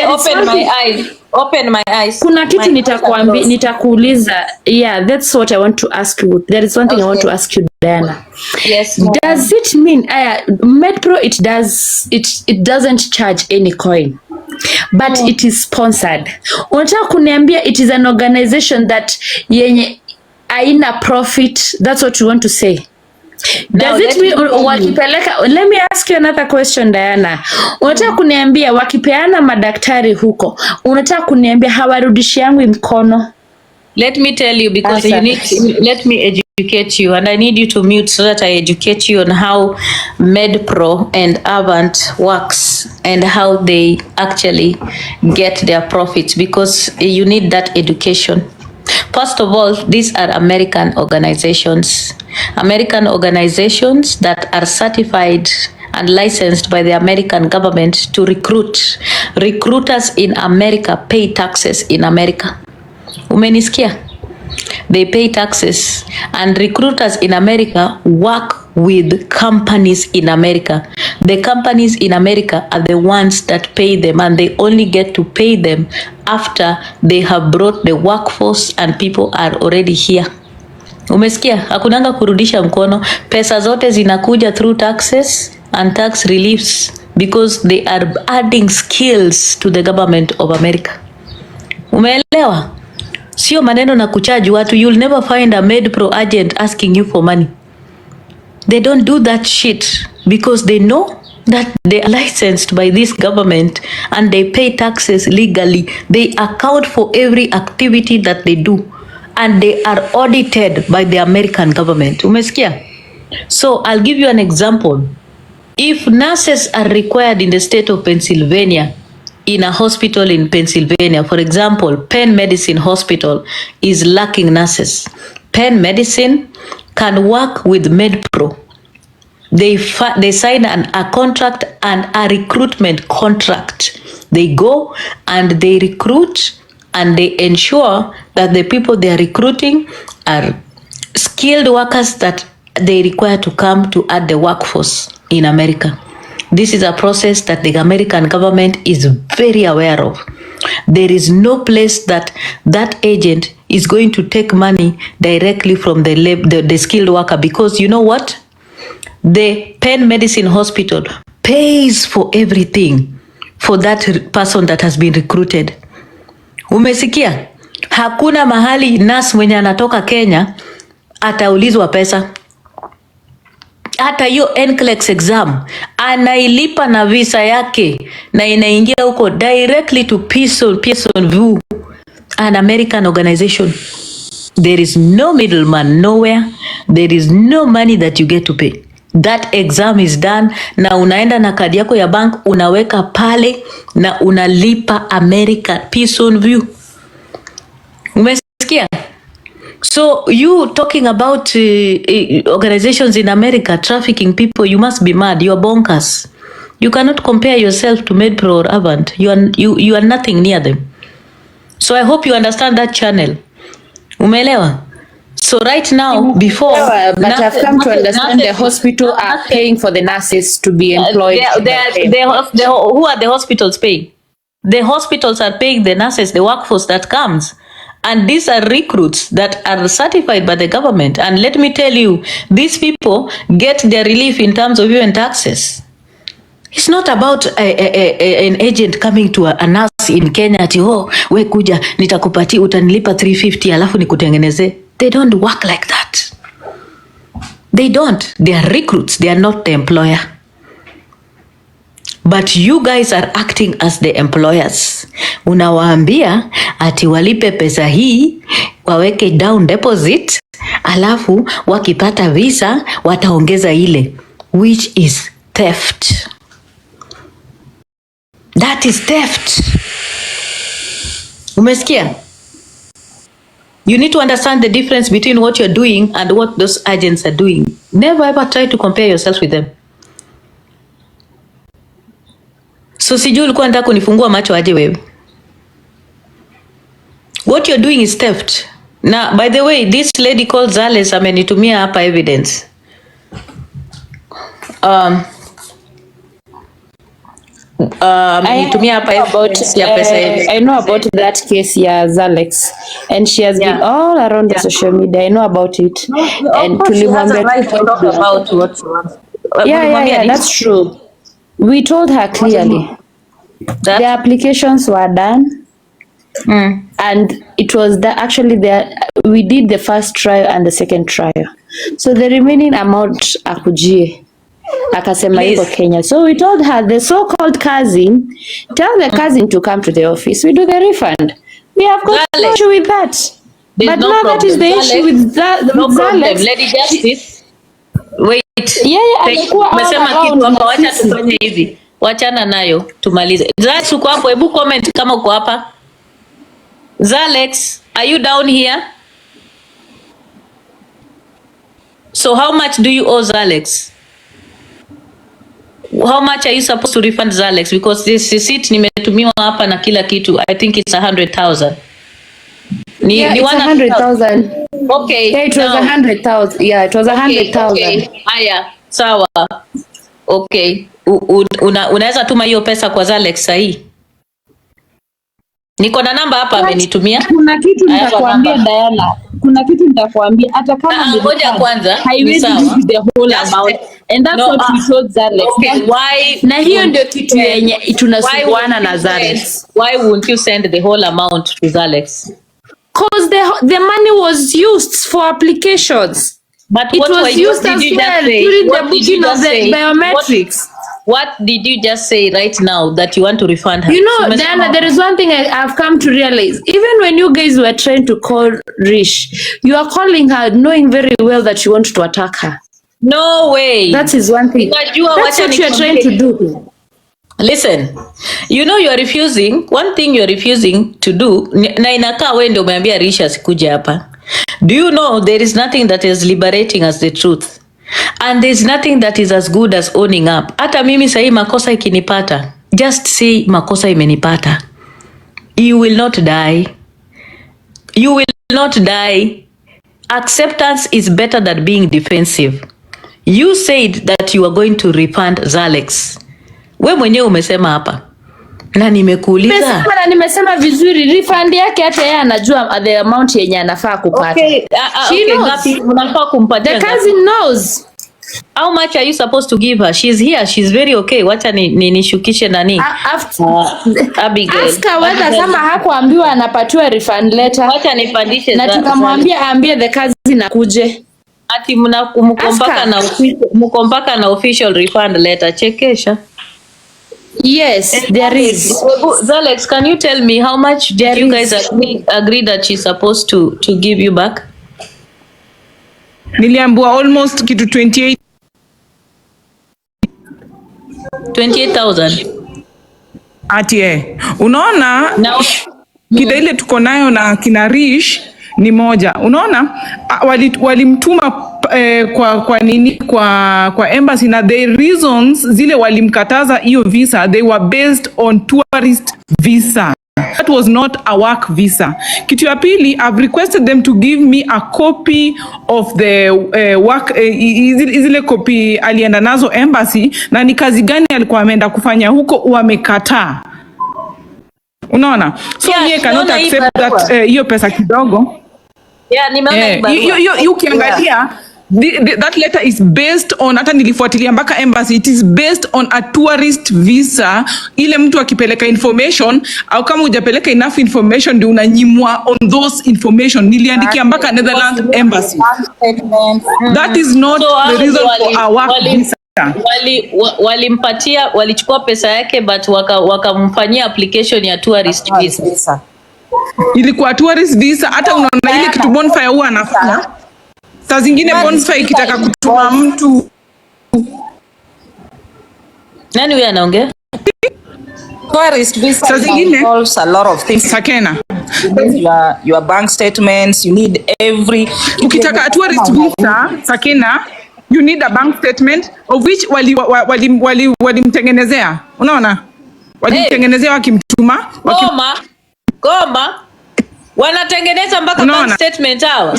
open my eyes. Open my eyes. Kuna kitu nitakuuliza. Yeah, that's what I want to ask you. There is one thing I want to ask you, Diana. Yes. Does it mean MedPro it doesn't charge any coin, but it is sponsored? Unataka kuniambia it is an organization that yenye haina profit? That's what you want to say? Does it mean wakipeleka? Let me ask you another question, Diana. Unataka kuniambia wakipeana madaktari huko, unataka kuniambia hawarudishi yangu mkono? Let me tell you, because Answer. you need to, let me educate you, and I need you to mute so that I educate you on how MedPro and Avant works and how they actually get their profits, because you need that education. First of all, these are American organizations that are certified and licensed by the American government to recruit. Recruiters in America pay taxes in America. Umenisikia? They pay taxes, and recruiters in America work with companies in America. The companies in America are the ones that pay them, and they only get to pay them after they have brought the workforce and people are already here. Umesikia? Hakunanga kurudisha mkono. Pesa zote zinakuja through taxes and tax reliefs, because they are adding skills to the government of America. Umeelewa? Sio maneno na kuchaji watu. You'll never find a MedPro agent asking you for money. They don't do that shit because they know that they are licensed by this government and they pay taxes legally. They account for every activity that they do, and they are audited by the American government. Umesikia? So I'll give you an example. If nurses are required in the state of Pennsylvania, in a hospital in Pennsylvania, for example, Penn Medicine Hospital is lacking nurses. Penn Medicine can work with MedPro. They sign a contract and a recruitment contract. They go and they recruit, and they ensure that the people they are recruiting are skilled workers that they require to come to add the workforce in America. This is a process that the American government is very aware of. There is no place that agent is going to take money directly from the skilled worker, because you know what? The Penn Medicine Hospital pays for everything for that person that has been recruited. Umesikia? Hakuna mahali nurse mwenye anatoka Kenya ataulizwa pesa. Hata hiyo NCLEX exam anailipa na visa yake, na inaingia huko directly to Pearson VUE, an American organization. There is no middleman nowhere. There is no money that you get to pay. That exam is done, na unaenda na kadi yako ya bank unaweka pale na unalipa American Pearson VUE. Umesikia? So you talking about organizations in America trafficking people, you must be mad. You are bonkers. You cannot compare yourself to MedPro or Avant. You are nothing near them. So I hope you understand that channel. Umeelewa? So right now, before... but I've come to understand the hospital are paying for the nurses to be employed. Who are the hospitals paying? The hospitals are paying the nurses, the workforce that comes. And these are recruits that are certified by the government. And let me tell you, these people get their relief in terms of even taxes. It's not about an agent coming to a nurse in Kenya ati, oh, we kuja, nitakupati, utanilipa 350, alafu nikutengeneze. They don't work like that. They don't. They are recruits. They are not the employer. But you guys are acting as the employers. Unawaambia ati walipe pesa hii, waweke down deposit, alafu wakipata visa wataongeza ile, which is theft. That is theft. Umesikia? You need to understand the difference between what you're doing and what those agents are doing. Never ever try to compare yourself with them. So sijui ulikuwa nataka kunifungua macho aje wewe. What you're doing is theft. Now, by the way, this lady called Zales amenitumia hapa evidence. Amenitumia hapa evidence ya pesa hivi. I know about that case ya Zalex, and she has been all around the social media. I know about it. And tulimwambia right to talk about what she wants. Yeah, that's true. We told her clearly the applications were done, and it was actually we did the first trial and the second trial, so the remaining amount akujie akasema yuko Kenya. So we told her, the so-called cousin, tell the cousin to come to the office, we do the refund. We have got no issue with that. There's But no now problem. that is the issue with No problem. Zalex. Lady Justice. Wait. Alikuwa Umesema all kitu around hapa, wacha sisi. tufanye hivi. Wachana nayo tumalize. Zalex uko hapo, hebu comment kama uko hapa. Zalex, are you down here? So how much do you owe Zalex? How much are you supposed to refund Zalex? Because this receipt nimetumiwa hapa na kila kitu. I think it's 100,000. It's 100,000. Okay. Yeah, it was 100,000. Yeah, it was 100,000. Okay. Haya, sawa. Okay. Unaweza tuma hiyo pesa kwa Zalex sahi? Niko na namba hapa amenitumia. Kuna kitu nitakwambia Diana. Kuna kitu nitakwambia hata kama ngoja kwanza. haiwezi give the whole amount. And that's what we told Zalex. Okay, why? Na hiyo ndio kitu yenye tunasuguana na Zalex. Why won't you send the whole amount to Zalex? Because the money was used for applications. But it what was used as well during the booking of the biometrics. What did you just say right now that you want to refund her? You know, Diana, there is one thing I've come to realize. Even when you guys were trying to call Rish, you are calling her knowing very well that you want to attack her. No way. That is one thing. That's what you are trying to do. Listen, you know you are refusing. One thing you are refusing to do, na inakaa wewe ndio umeambia Rish asikuje hapa. Do you know there is nothing that is liberating as the truth? And there's nothing that is as good as owning up. Hata mimi sahi makosa ikinipata, just say makosa imenipata. You will not die. You will not die. Acceptance is better than being defensive. You said that you are going to refund Zalex. We mwenyewe umesema hapa. Na nimekuuliza. Nimesema vizuri, refund yake hata yeye anajua the amount yenye anafaa kupata. Okay, ngapi unafaa kumpatia? The cousin knows. How much are you supposed to give her? She's here, she's very okay. Wacha nishukishe nani? Abigail. Ask her whether kama hakuambiwa anapatiwa refund letter. Wacha nipandishe na tukamwambia aambie the cousin akuje. Ati mkompaka na official refund letter. Chekesha. Yes, there is. Zalex, can you tell me how much did you guys agree that she's supposed to give you back? Niliambiwa almost kitu 28,000. Ati unaona kida ile tuko nayo na kina Rish ni moja. Unaona walimtuma kwa nini kwa embassy na the reasons zile walimkataza hiyo visa, they were based on tourist visa. That was not a work visa. Kitu ya pili, I've requested them to give me a copy of the work, izile copy alienda nazo embassy, na ni kazi gani alikuwa ameenda kufanya huko, wamekataa. Unaona? So I cannot accept that hiyo pesa kidogo. Yeah, nimeona you ukiangalia that letter is based on, hata nilifuatilia mpaka embassy, it is based on a tourist visa. Ile mtu akipeleka information au kama hujapeleka enough information ndio unanyimwa on those information. Niliandikia mpaka Netherlands embassy. That is not the reason for our work visa. Walimpatia, walichukua pesa yake but wakamfanyia application ya tourist visa. Ilikuwa tourist visa. Hata unaona ile kitu bonfire huwa anafanya. Saa zingine bonfire ikitaka kutuma mtu. Nani huyu anaongea? Tourist visa involves a lot of things. Sakena. Your bank statements, you need every. Ukitaka a tourist visa, Sakena, you need a bank statement of which walimtengenezea. Unaona? Walimtengenezea wakimtuma. Goma. Wanatengeneza mpaka bank statement hawa.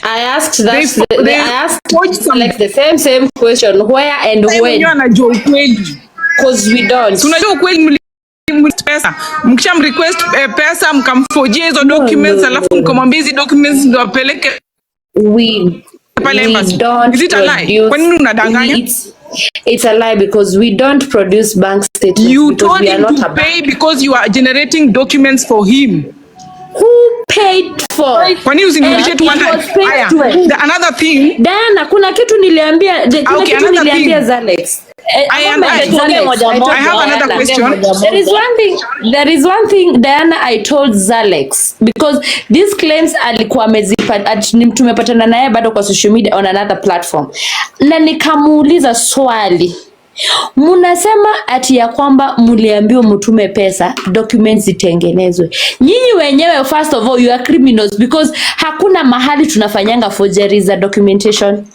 I asked like the same question, where and when? Anajua ukweli. Because we don't. Tunajua ukweli, pesa. Mkishamrequest pesa, mkamfojia hizo documents, alafu mkamwambia hizo documents ndio apeleke. We don't. Is it a lie? Kwa nini unadanganya? It's a lie because we don't produce bank statements. You told him to pay because you are generating documents for him. Who paid for? Kwa nini usinirudishe tu another thing? Diana, kuna kitu niliambia Zalex. I have another question. There is one thing Diana, I told Zalex, because these claims alikuwa tumepatana naye bado kwa social media on another platform, na nikamuuliza swali, munasema ati ya kwamba muliambiwa mtume pesa documents zitengenezwe. Nyinyi wenyewe, first of all, you are criminals, because hakuna mahali tunafanyanga forgery za documentation.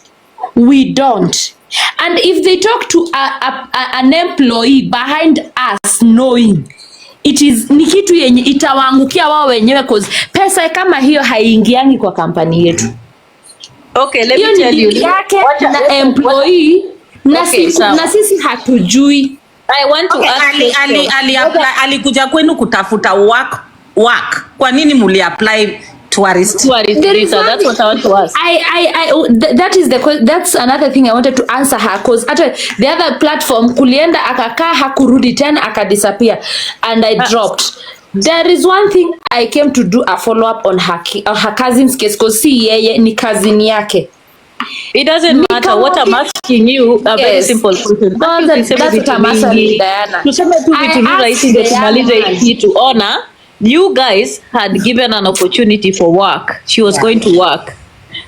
We don't. And if they talk to an employee behind us knowing, it is ni kitu yenye itawaangukia wao wenyewe, cause pesa kama hiyo haiingiangi kwa kampani yetu. Okay, let me tell you. Na employee na sisi hatujui. I want to ask alikuja kwenu kutafuta work. Kwa nini muli apply tourist visa? That's what I want to ask. That's another thing I wanted to answer her, because at the other platform kulienda akakaa hakurudi tena akadisappear and I dropped. There is one thing I came to do a follow up on her cousin's case, because si yeye ni cousin yake. It doesn't matter. What I'm asking you, a very simple question. That's what I'm asking Diana. Tuseme tu vitu rahisi ndio tumalize kitu. Ona, you guys had given an opportunity for work. She was going to work.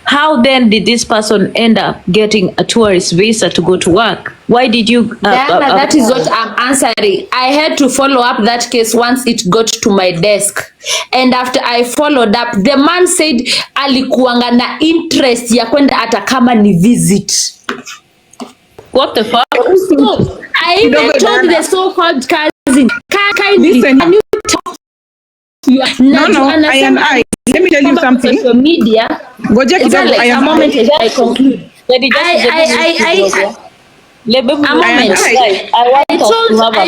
How then did this person end up getting a tourist visa to go to work? Why did you Diana, that is what I'm answering. I had to follow up that case once it got to my desk. And after I followed up, the man said alikuanga na interest ya kwenda hata kama ni visit. What the fuck? I even told the so-called cousin, kindly, can you talk? No, I let me tell you something. Social media. Goja kidogo, a moment I conclude. I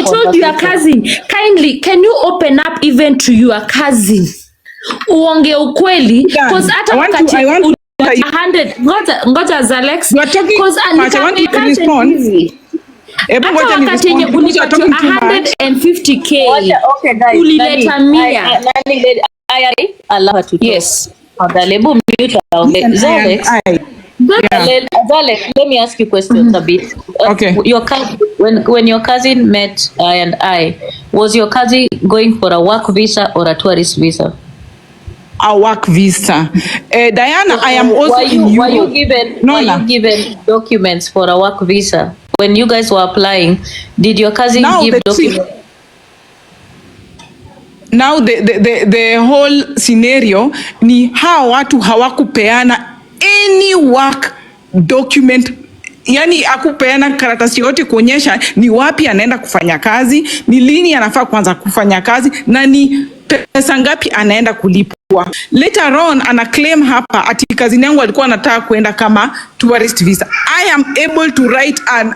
told your cousin, kindly, can you open up even to your cousin? Uonge ukweli, because hata wakati 100 ngoja Zalex, because I respond. Hata wakati yenye ulipatiwa 150k ulileta 100. Allow her to talk. Yes. Zalex, let me ask you questions a bit. Okay. Your cousin, when your cousin met I, was your cousin going for a work visa or a tourist visa? A work visa. Diana, I am also were you given documents for a work visa? When you guys were applying, did your cousin give documents? Now the whole scenario ni hawa watu hawakupeana any work document, yani akupeana karatasi yote kuonyesha ni wapi anaenda kufanya kazi, ni lini anafaa kuanza kufanya kazi, na ni pesa ngapi anaenda kulipwa. Later on ana claim hapa ati kazi yangu alikuwa anataka kuenda kama tourist visa. I am able to write an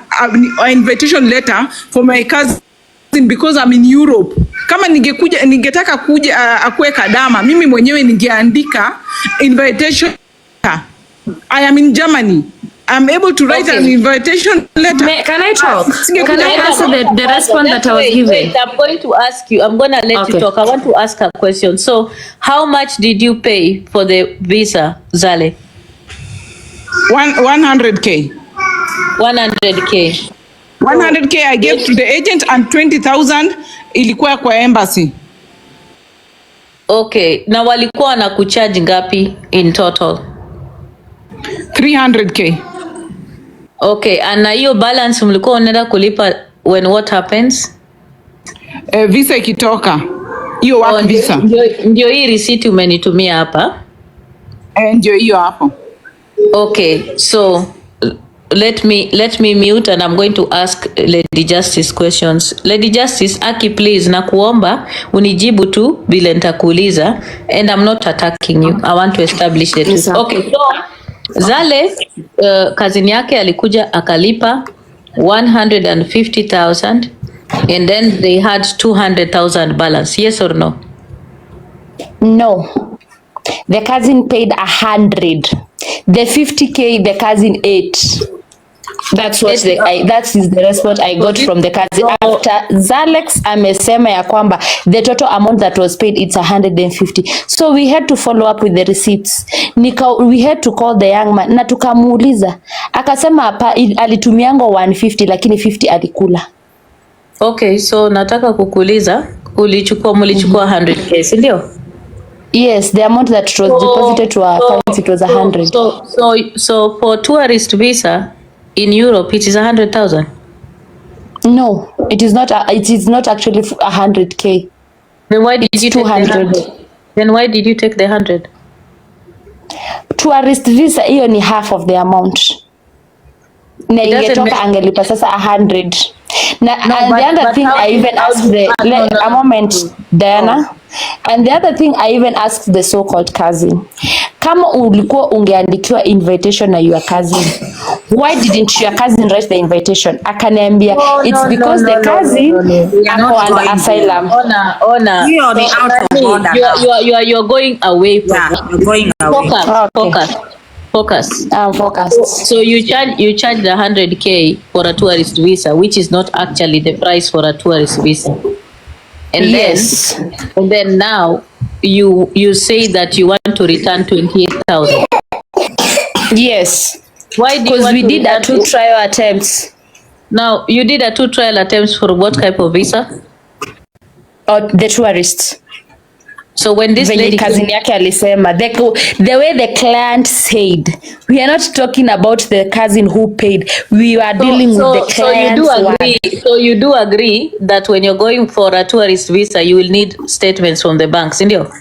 invitation letter for my cousin because I'm in Europe. Kama ningetaka kuja akue Kadama, mimi mwenyewe ningeandika invitation. I am in Germany. I'm able to write an invitation letter. Can I talk? Can I answer the response that I was given? Wait, I'm going to ask you. I'm going to let you talk. I want to ask a question. So, how much did you pay for the visa, Zale? 100k. 100k. 100k I gave to the agent and 20,000 ilikuwa kwa embassy. Okay. Na walikuwa na kucharge ngapi in total? 300k. Okay. And na hiyo balance mlikuwa unaenda kulipa when what happens? Visa ikitoka. Hiyo work visa. Ndio hii receipt umenitumia hapa? Ndio hiyo hapo. Okay. So let me mute and I'm going to ask Lady Justice questions. Lady Justice, Aki, please, nakuomba unijibu tu vile nitakuuliza, and I'm not attacking you. I want to establish the truth. Okay, so Zale kazini yake alikuja akalipa 150,000 and then they had 200,000 balance. Yes or no? No. The cousin paid 100. The 50k the cousin ate. That's what that is the response I got from the kazi. After Zalex amesema ya kwamba the total amount that was paid it's 150. So we had to follow up with the receipts. We had to call the young man na tukamuuliza. Akasema hapa alitumiango 150 lakini 50 alikula. Okay, so nataka kukuuliza mulichukua 100k, si ndio? Yes, the amount that was deposited to our account it was 100. So for tourist visa in Europe it is 100,000. No, it is not. It is not actually 100k. Then why did you 200? Then why did you take the 100? Tourist visa hiyo ni half of the amount. Na ingetoka angelipa sasa 100. And the other thing I even asked a moment, Diana. And the other thing I even asked the so-called cousin, kama ulikuwa ungeandikiwa invitation na your cousin, why didn't your cousin write the invitation? Akaniambia it's because the cousin ako under asylum. Ona. You're going away from you're going away. Focus. Focused. So you charge the 100k for a tourist visa, which is not actually the price for a tourist visa. And yes. Then now you say that you want to return 28,000. Yes. Why? Because we did 2 trial attempts. Now you did 2 trial attempts for what type of visa? The tourists. So when this lady cousin yake alisema, the way the client said, we are not talking about the cousin who paid. We are dealing with the client. So you do agree that when you're going for a tourist visa, you will need statements from the banks, indio?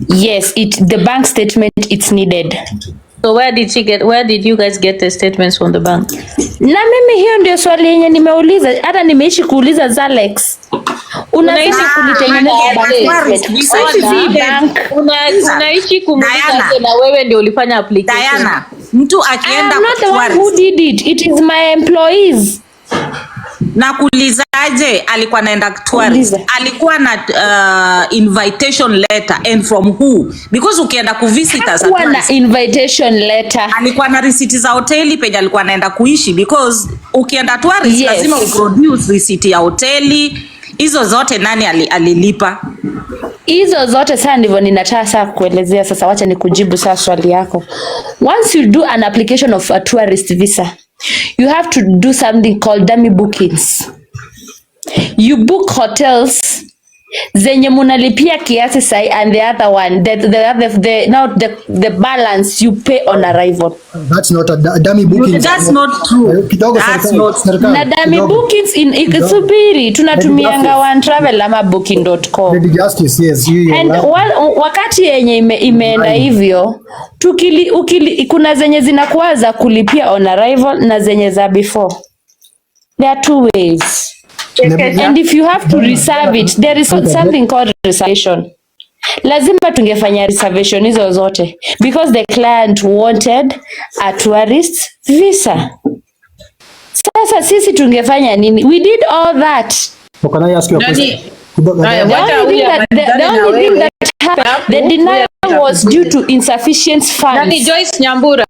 Yes, the bank statement it's needed. So where did you guys get the statements from the bank? Na mimi hiyo ndio swali yenye nimeuliza, hata nimeishi kuuliza Zalex. Unaishi kulitengeneza bank. Unaishi kumuuliza na wewe ndio ulifanya application. Diana, mtu akienda I'm not the one who did it. It is my employees. Na kuulizaje alikuwa naenda tourist? Alikuwa na invitation letter and from who? Because ukienda kuvisit as a tourist. Na invitation letter. Alikuwa na receipt za hoteli penye alikuwa naenda kuishi, because ukienda tourist lazima uproduce receipt ya hoteli. Hizo zote nani alilipa? Hizo zote sasa ndivyo ninataka sasa kuelezea sasa, wacha nikujibu sasa swali yako. Once you do an application of a tourist visa, you have to do something called dummy bookings. You book hotels zenye munalipia kiasi sai, and the other one the balance you pay on arrival. That's not a dummy booking. That's not true. That's not. Na dummy bookings in ikisubiri tunatumianga OneTravel ama booking.com. The justice, yes. And wakati yenye imeenda hivyo, kuna zenye zinakuwa za kulipia on arrival na zenye za before. There are 2 ways. And if you have to reserve it, there is something called reservation. Lazima tungefanya reservation hizo zote because the client wanted a tourist visa. Sasa sisi tungefanya nini? We did all that. So can I ask you a question? The only thing that happened, the denial was due to insufficient funds. Nani Joyce Nyambura,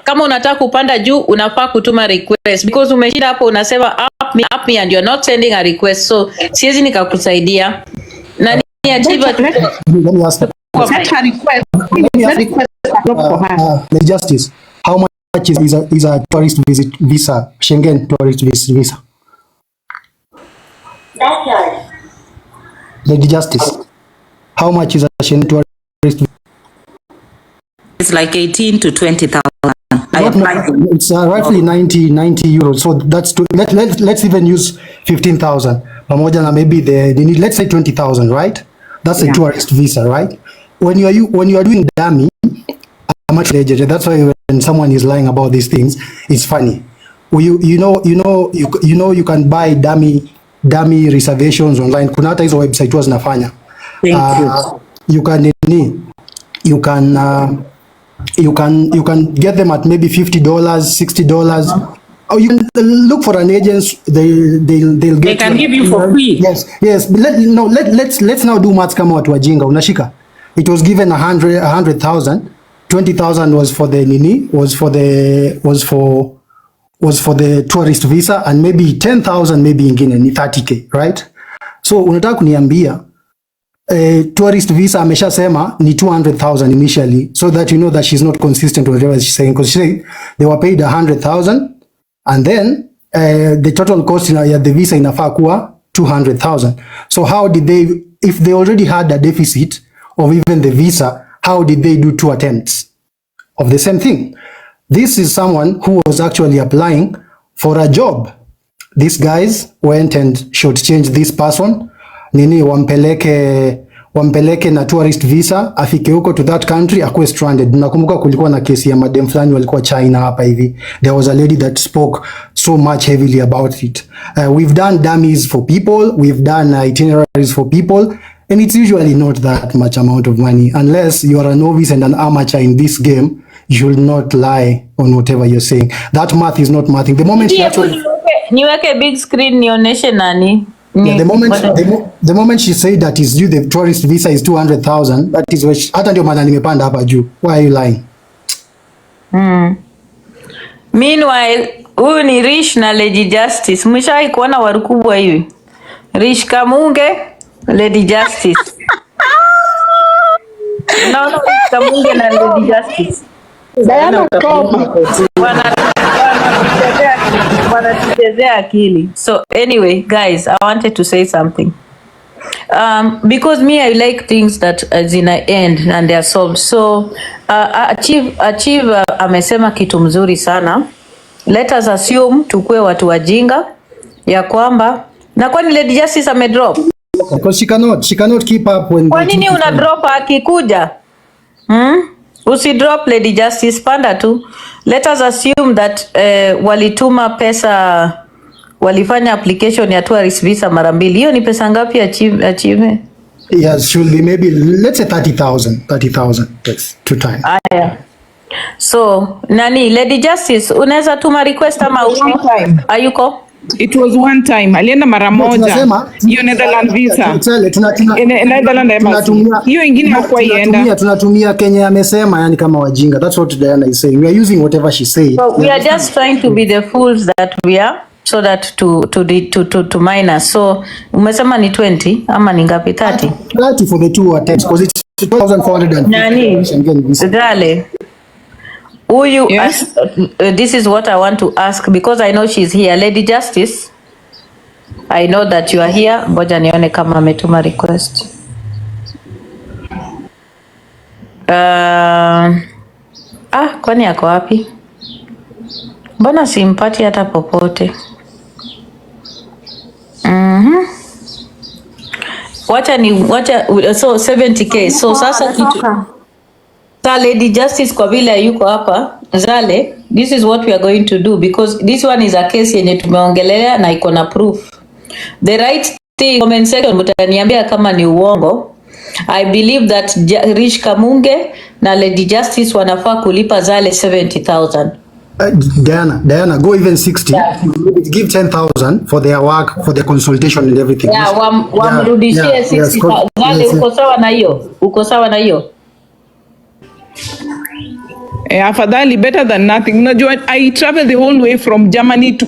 kama unataka kupanda juu unafaa kutuma request, because umeshinda hapo unasema up me and you're not sending a request, so siwezi nikakusaidia. Nani achiever Let me ask you. The justice, how much is a tourist visit visa, Schengen tourist visa? The justice, how much is a Schengen tourist visa? It's like 18 to 20,000. It's roughly 90 euros. So that's let's even use 15,000. Pamoja na maybe they need, let's say 20,000, right? That's a tourist visa, right? When you are doing dummy, how much? That's why when someone is lying about these things, it's funny. You can buy dummy reservations online. Kuna hata hizo website was zinafanya. You can get them at maybe $50, $60. Or you can look for an agent. They'll get. They can give you for free. Yes. Let's now do maths kama watu wajinga. Unashika. It was given 100,000 20,000 was for the nini, was for the tourist visa, and maybe 10,000 maybe ingine ni 30k, right? So unataka kuniambia tourist visa ameshasema ni 200,000 initially, so that you know that she's not consistent with whatever she's saying, because she said they were paid 100,000 and then the total cost ya the visa inafaa kuwa 200,000. So how did they, if they already had a deficit of even the visa, how did they do 2 attempts of the same thing? This is someone who was actually applying for a job. These guys went and shortchanged this person, nini wampeleke na tourist visa, afike huko to that country akuwe stranded. Nakumbuka kulikuwa na kesi ya madem fulani walikuwa China hapa hivi. There was a lady that spoke so much heavily about it. We've done dummies for people, we've done itineraries for people, and it's usually not that much amount of money. Unless you are a novice and an amateur in this game, you should not lie on whatever you're saying. That math is not mathing. The moment she actually... Niweke big screen nionyeshe nani. Yeah, the moment she said that is due, the tourist visa is 200,000, that is where hata ndio maana nimepanda hapa juu. Why are you lying? Meanwhile, huyu ni Rish na Lady Justice. Mshawahi kuona warukubwa hivi? Rish Kamunge, Lady Justice. Naona Rish Kamunge na Lady Justice. Diana wanatuchezea akili. So anyway, guys, I wanted to say something. Because me, I like things that zina end and they are solved. So Achieve amesema kitu mzuri sana. Let us assume tukue watu wajinga ya kwamba na kwani Lady Justice amedrop. Because she cannot keep up when... Kwa nini una drop akikuja? Usi drop Lady Justice, panda tu. Let us assume that walituma pesa, walifanya application ya tourist visa mara mbili. Hiyo ni pesa ngapi Achieve? Yes, should be maybe, let's say 30,000 yes, 2 times. Aya. So, nani, Lady Justice, unaweza tuma request ama ayuko? It was one time. Alienda mara moja. Hiyo Netherlands visa. Netherlands embassy. Hiyo ingine hakuwa ienda. Tunatumia Kenya amesema, yani kama wajinga. That's what Diana is saying. We are using whatever she said. So we are just trying to be the fools that we are, so that to minus. So umesema ni 20 ama ni ngapi? 30? 30 for the 2 attempts because it's 2,400. Nani? Dale. Uyu, yes. This is what I want to ask because I know she's here. Lady Justice, I know that you are here. Ngoja nione kama ametuma request. Kwani yako wapi? Mbona simpati hata popote? Wacha so 70k. So sasa kitu Lady Justice kwa vile yuko hapa Zale, this is what we are going to do because this one is a case yenye tumeongelea na iko na proof. The right thing, comment section mtaniambia kama ni uongo. I believe that Rish Kamunge na Lady Justice wanafaa kulipa Zale 70,000. Diana, go even 60. Yeah. Give 10,000 for their work, for their consultation and everything. Yeah, wamrudishie 60,000. Zale, uko sawa na hiyo? Uko sawa na hiyo? Afadhali better than nothing. Unajua I traveled the whole way from Germany to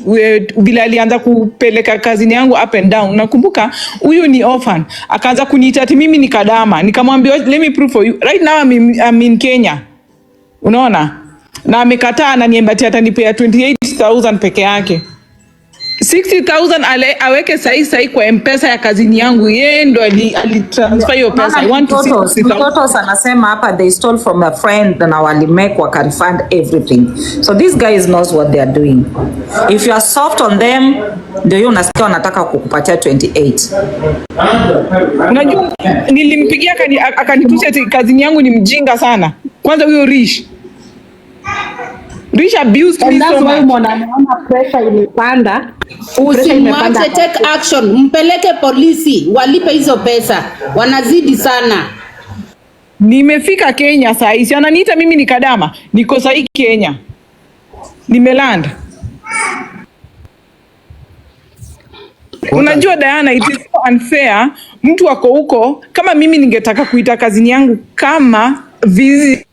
vile alianza kupeleka kazini yangu up and down. Nakumbuka huyu ni orphan. Akaanza kuniita ati mimi ni kadama. Nikamwambia let me prove for you. Right now I'm in Kenya. Unaona? Na amekataa ananiambia atanipea 28,000 peke yake. 60,000 aweke sahi kwa M-Pesa ya kazini yangu. Yeye ndo alitransfer hiyo pesa. I want to see 60,000. Photos anasema hapa they stole from a friend na walimake wa can fund everything. So these guys knows what they are doing. If you are soft on them, ndio hiyo unasikia wanataka kukupatia 28. Unajua nilimpigia akanitusha kazini yangu ni mjinga sana. Kwanza huyo Rish abused me so much. Naona pressure imepanda. Usimwache, take action. Mpeleke polisi, walipe hizo pesa. Wanazidi sana. Nimefika Kenya saa hii. Ananiita mimi ni kadama. Niko saa hii Kenya. Nimeland. Unajua Diana, it is so unfair. Mtu wako huko kama mimi ningetaka kuita kazini yangu kama visit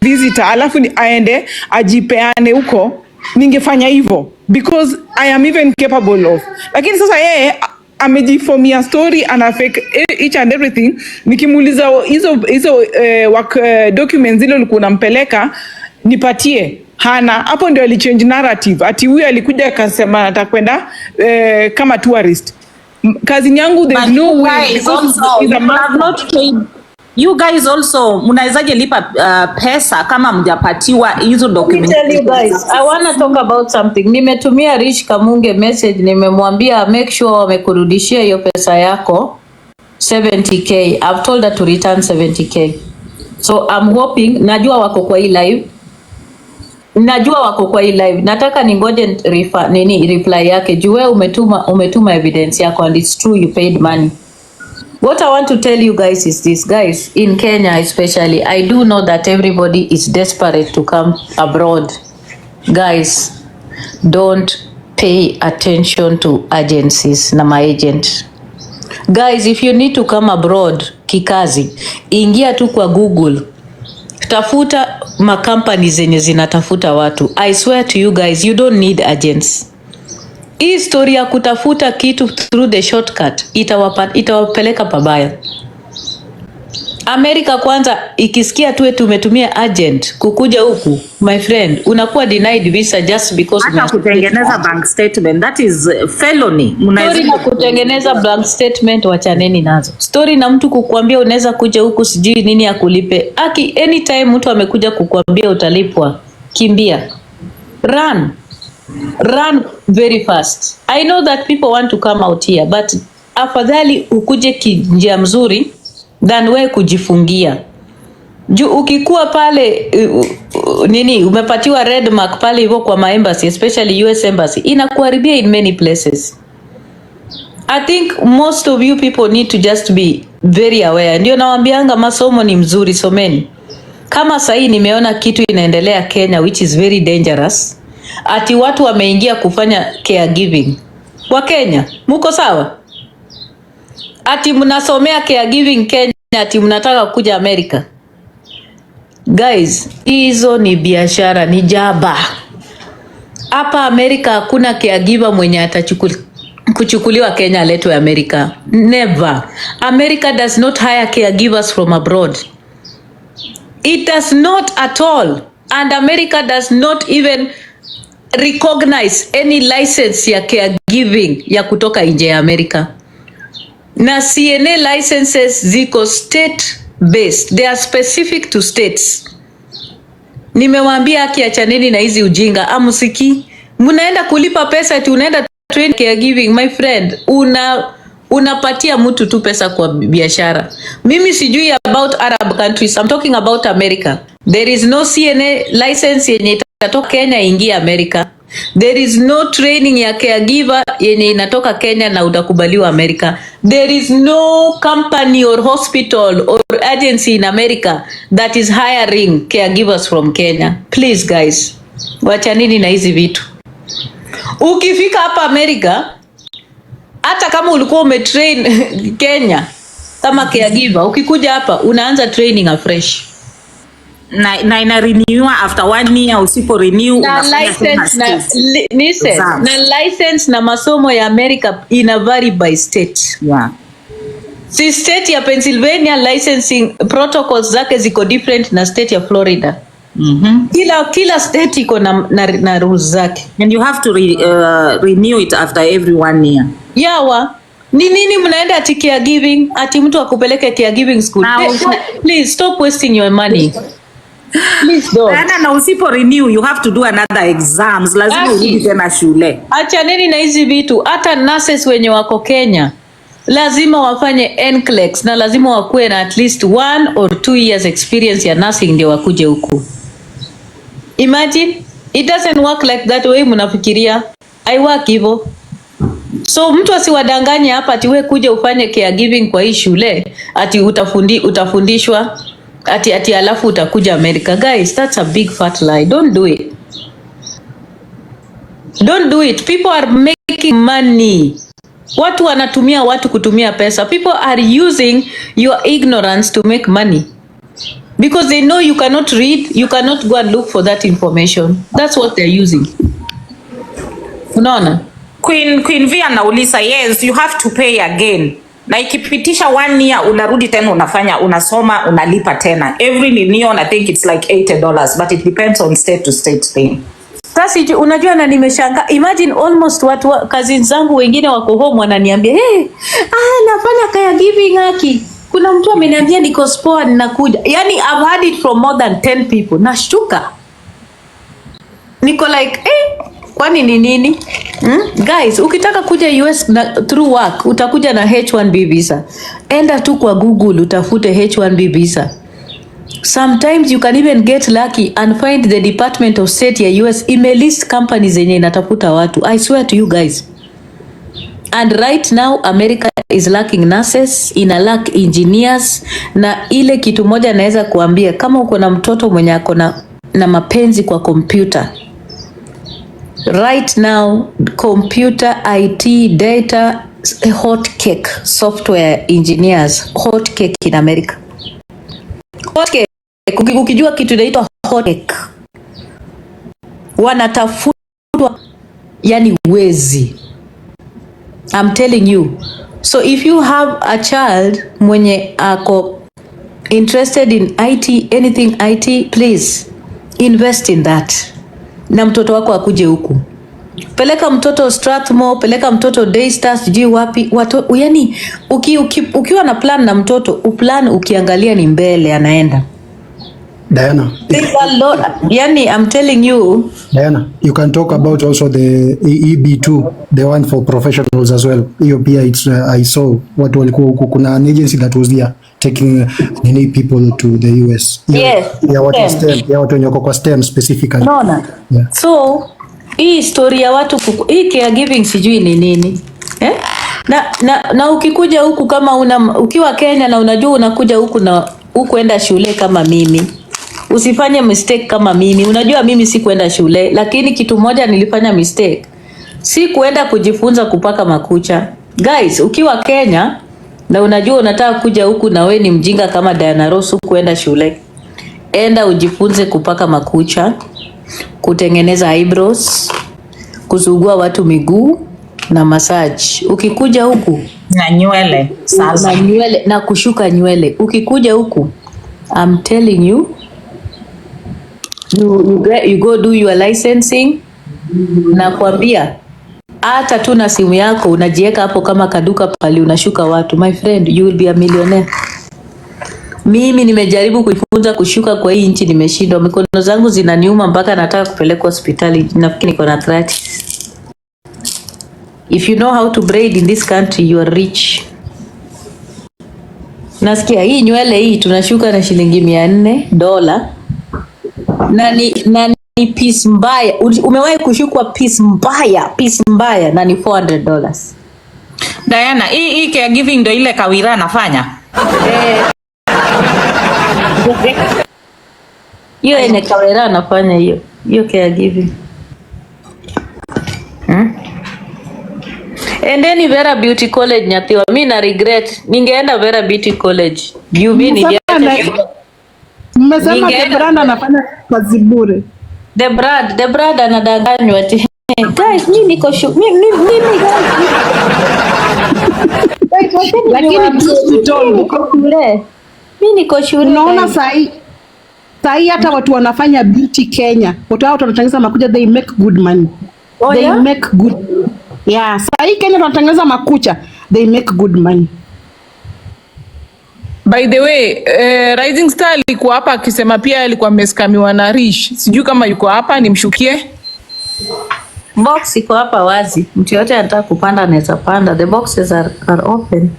visitor alafu aende ajipeane huko, ningefanya hivyo because I am even capable of. Lakini sasa yeye amejifomia story, ana fake each and everything. Nikimuuliza hizo documents zile ulikuwa unampeleka nipatie, hana. Hapo ndio alichange narrative, ati huyu alikuja akasema atakwenda kama tourist. Kazi yangu there's no way because you guys also mnawezaje lipa pesa kama mjapatiwa hizo documents? Tell you guys, I want to talk about something. Nimetumia Rich Kamunge message, nimemwambia make sure wamekurudishia hiyo pesa yako 70k. I've told her to return 70k. So I'm hoping, najua wako kwa hii live. Nataka ningoje reply yake. Jue umetuma evidence yako and it's true you paid money. What I want to tell you guys is this, guys, in Kenya especially, I do know that everybody is desperate to come abroad. Guys, don't pay attention to agencies na maagent. Guys, if you need to come abroad kikazi, ingia tu kwa Google, tafuta makampani zenye zinatafuta watu. I swear to you guys, you don't need agents. Hii story ya kutafuta kitu through the shortcut itawapeleka pabaya. Amerika kwanza ikisikia tuwe tumetumia agent kukuja huku, my friend, unakuwa denied visa just because hata kutengeneza bank statement, that is felony. Story na kutengeneza bank statement wachaneni nazo. Story na mtu kukuambia unaweza kuja huku sijui nini akulipe. Anytime mtu amekuja kukuambia utalipwa, kimbia. Run very fast. I know that people want to come out here, but afadhali ukuje kinjia mzuri than we kujifungia. Ukikuwa pale umepatiwa red mark pale hivyo kwa maembassy, especially US embassy, inakuharibia in many places. I think most of you people need to just be very aware. Ndio nawaambianga masomo ni mzuri, someni. Kama sahi nimeona kitu inaendelea Kenya which is very dangerous. Ati watu wameingia kufanya caregiving. Wa Kenya, muko sawa? Ati mnasomea caregiving Kenya, ati mnataka kuja Amerika. Guys, hizo ni biashara, ni jaba. Hapa Amerika hakuna caregiver mwenye kuchukuliwa Kenya aletwe Amerika. Never. America does not hire caregivers from abroad. It does not at all. And America does not even recognize any license ya caregiving ya kutoka nje ya Amerika. Na CNA licenses ziko state based. They are specific to states. Nimewaambia akiachaneni na hizi ujinga, amusiki. Munaenda kulipa pesa ati unaenda train caregiving, my friend. Unapatia mtu tu pesa kwa biashara. Mimi sijui about Arab countries. I'm talking about America. There is no CNA license yenye itatoka Kenya ingia America. There is no training ya caregiver yenye inatoka Kenya na utakubaliwa America. There is no company or hospital or agency in America that is hiring caregivers from Kenya. Please guys, wachanini na hizi vitu. Ukifika hapa America, hata kama ulikuwa umetrain Kenya kama caregiver, ukikuja hapa unaanza training afresh. Na ina renew after 1 year, usipo renew na license na license na masomo ya America ina vary by state. Yeah. Si state ya Pennsylvania licensing protocols zake ziko different na state ya Florida. Kila state iko na rules zake. And you have to renew it after every 1 year. Yawa. Ni nini mnaenda ati caregiving, ati mtu akupeleke caregiving school? Please stop wasting your money. Please don't. Na usipo renew you have to do another exams. Lazima urudi tena shule. Achaneni na hizi vitu. Hata nurses wenye wako Kenya lazima wafanye NCLEX na lazima wakuwe na at least 1 or 2 years experience ya nursing ndio wakuje huku. Imagine, it doesn't work like that way mnafikiria. I work hivyo. So mtu asiwadanganye hapa ati wewe kuja ufanye caregiving kwa hii shule ati utafundishwa ati alafu utakuja America. Guys, that's a big fat lie. Don't do it. Don't do it. People are making money. Watu wanatumia watu kutumia pesa. People are using your ignorance to make money. because they know you cannot read, you cannot go and look for that information. That's what they're using. Unaona? Queen V anauliza, yes, you have to pay again. Na ikipitisha 1 year unarudi tena unasoma unalipa tena. Every renewal I think it's like $80, but it depends on state to state thing. Sasa unajua na nimeshanga, imagine almost watu cousins zangu wengine wako home wananiambia, hey, nafanya kaya giving haki. Kuna mtu ameniambia niko spoa ninakuja. Yani I've had it from more than 10 people. Nashtuka. Niko like, kwani ni nini? Guys, ukitaka kuja US through work, utakuja na H1B visa. Enda tu kwa Google utafute H1B visa. Sometimes you can even get lucky and find the Department of State ya US imelist companies zenye inatafuta watu. I swear to you guys. And right now America is lacking nurses, ina lack engineers, na ile kitu moja naweza kuambia, kama uko na mtoto mwenye ako na mapenzi kwa computer. Right now computer IT data hot cake, software engineers hot cake in America. Hot cake, ukijua kitu inaitwa hot cake, wanatafutwa yani wezi. I'm telling you. So if you have a child mwenye ako interested in IT, anything IT, please invest in that. Na mtoto wako akuje huku. Peleka mtoto Strathmore, peleka mtoto Daystar, sijui wapi. Yani ukiwa na plan na mtoto, uplan ukiangalia ni mbele anaenda. Diana. Yani I'm telling you. Diana, you can talk about also the EB2, the one for professionals as well. Hiyo pia I saw what walikuwa huku, kuna an agency that was there taking many people to the US. Yes. Yeah, what is STEM? Yeah, watu wenye kwa STEM specifically. Unaona? Yeah. So hii story ya watu hii caregiving sijui ni nini. Na ukikuja huku kama ukiwa Kenya na unajua unakuja huku na hukuenda shule kama mimi. Usifanye mistake kama mimi. Unajua mimi si kuenda shule, lakini kitu moja nilifanya mistake. Si kuenda kujifunza kupaka makucha. Guys, ukiwa Kenya na unajua unataka kuja huku na we ni mjinga kama Diana Ross kuenda shule, enda ujifunze kupaka makucha, kutengeneza eyebrows, kusugua watu miguu na massage. Ukikuja huku na nywele sasa, na nywele na kushuka nywele. Ukikuja huku, I'm telling you, you go do your licensing, na kuambia hata tu na simu yako unajiweka hapo kama kaduka pale unashuka watu. My friend, you will be a millionaire. Mimi nimejaribu kujifunza kushuka kwa hii nchi, nimeshindwa. Mikono zangu zinaniuma mpaka nataka kupelekwa hospitali. Nafikiri niko na arthritis. If you know how to braid in this country, you are rich. Nasikia hii nywele hii tunashuka na shilingi $400. Na ni piece mbaya. Umewahi kushukwa piece mbaya na ni $400. Diana, hii caregiving ndio ile Kawira anafanya. Hiyo ene Kawira anafanya hiyo caregiving. And then Vera Beauty College nyathiwa, mimi na regret ningeenda Vera Beauty College. You mean ni mmesema the brand anafanya kazi bure. The brand anadanganywa ati guys mimi niko mimi lakini mimi niko shule. Unaona sahi hata watu wanafanya beauty Kenya, watu hao wanatangaza makucha, they make good money. Make good. Yeah, sahi Kenya wanatangaza makucha, they make good money. By the way, Rising Star alikuwa hapa akisema pia alikuwa ameskamiwa na Rish. Sijui kama yuko hapa nimshukie. Box iko hapa wazi. Mtu yote anataka kupanda anaweza panda. The boxes are open.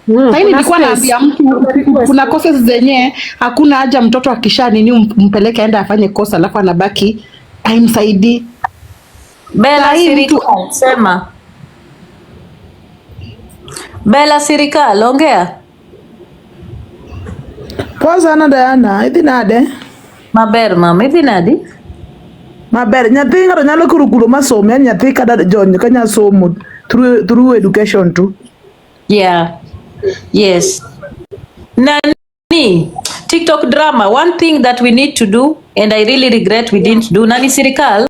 Sasa nilikuwa naambia mtu kuna courses zenye hakuna haja mtoto akisha nini umpeleke aenda afanye kosa alafu anabaki aimsaidii. Bela serikali sema. Bela serikali ongea. Poa sana Diana, idhi nade? Maber mama, idhi nade? Maber, nyathi ng'ato nyalo kuro masomo, nyathi kada jony kanya somo through education too. Yeah. Yes. nani TikTok drama. One thing that we need to do, and I really regret we didn't do, nani serikali,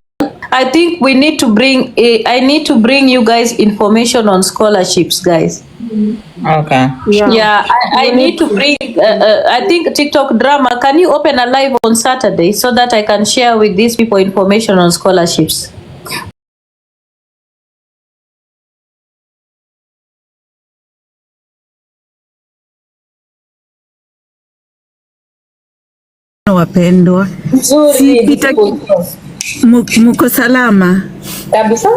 I think we need to bring I need to bring you guys information on scholarships, guys. Okay. Yeah, I need to bring I think TikTok drama, can you open a live on Saturday so that I can share with these people information on scholarships? Wapendwa, si pita muko salama kabisa.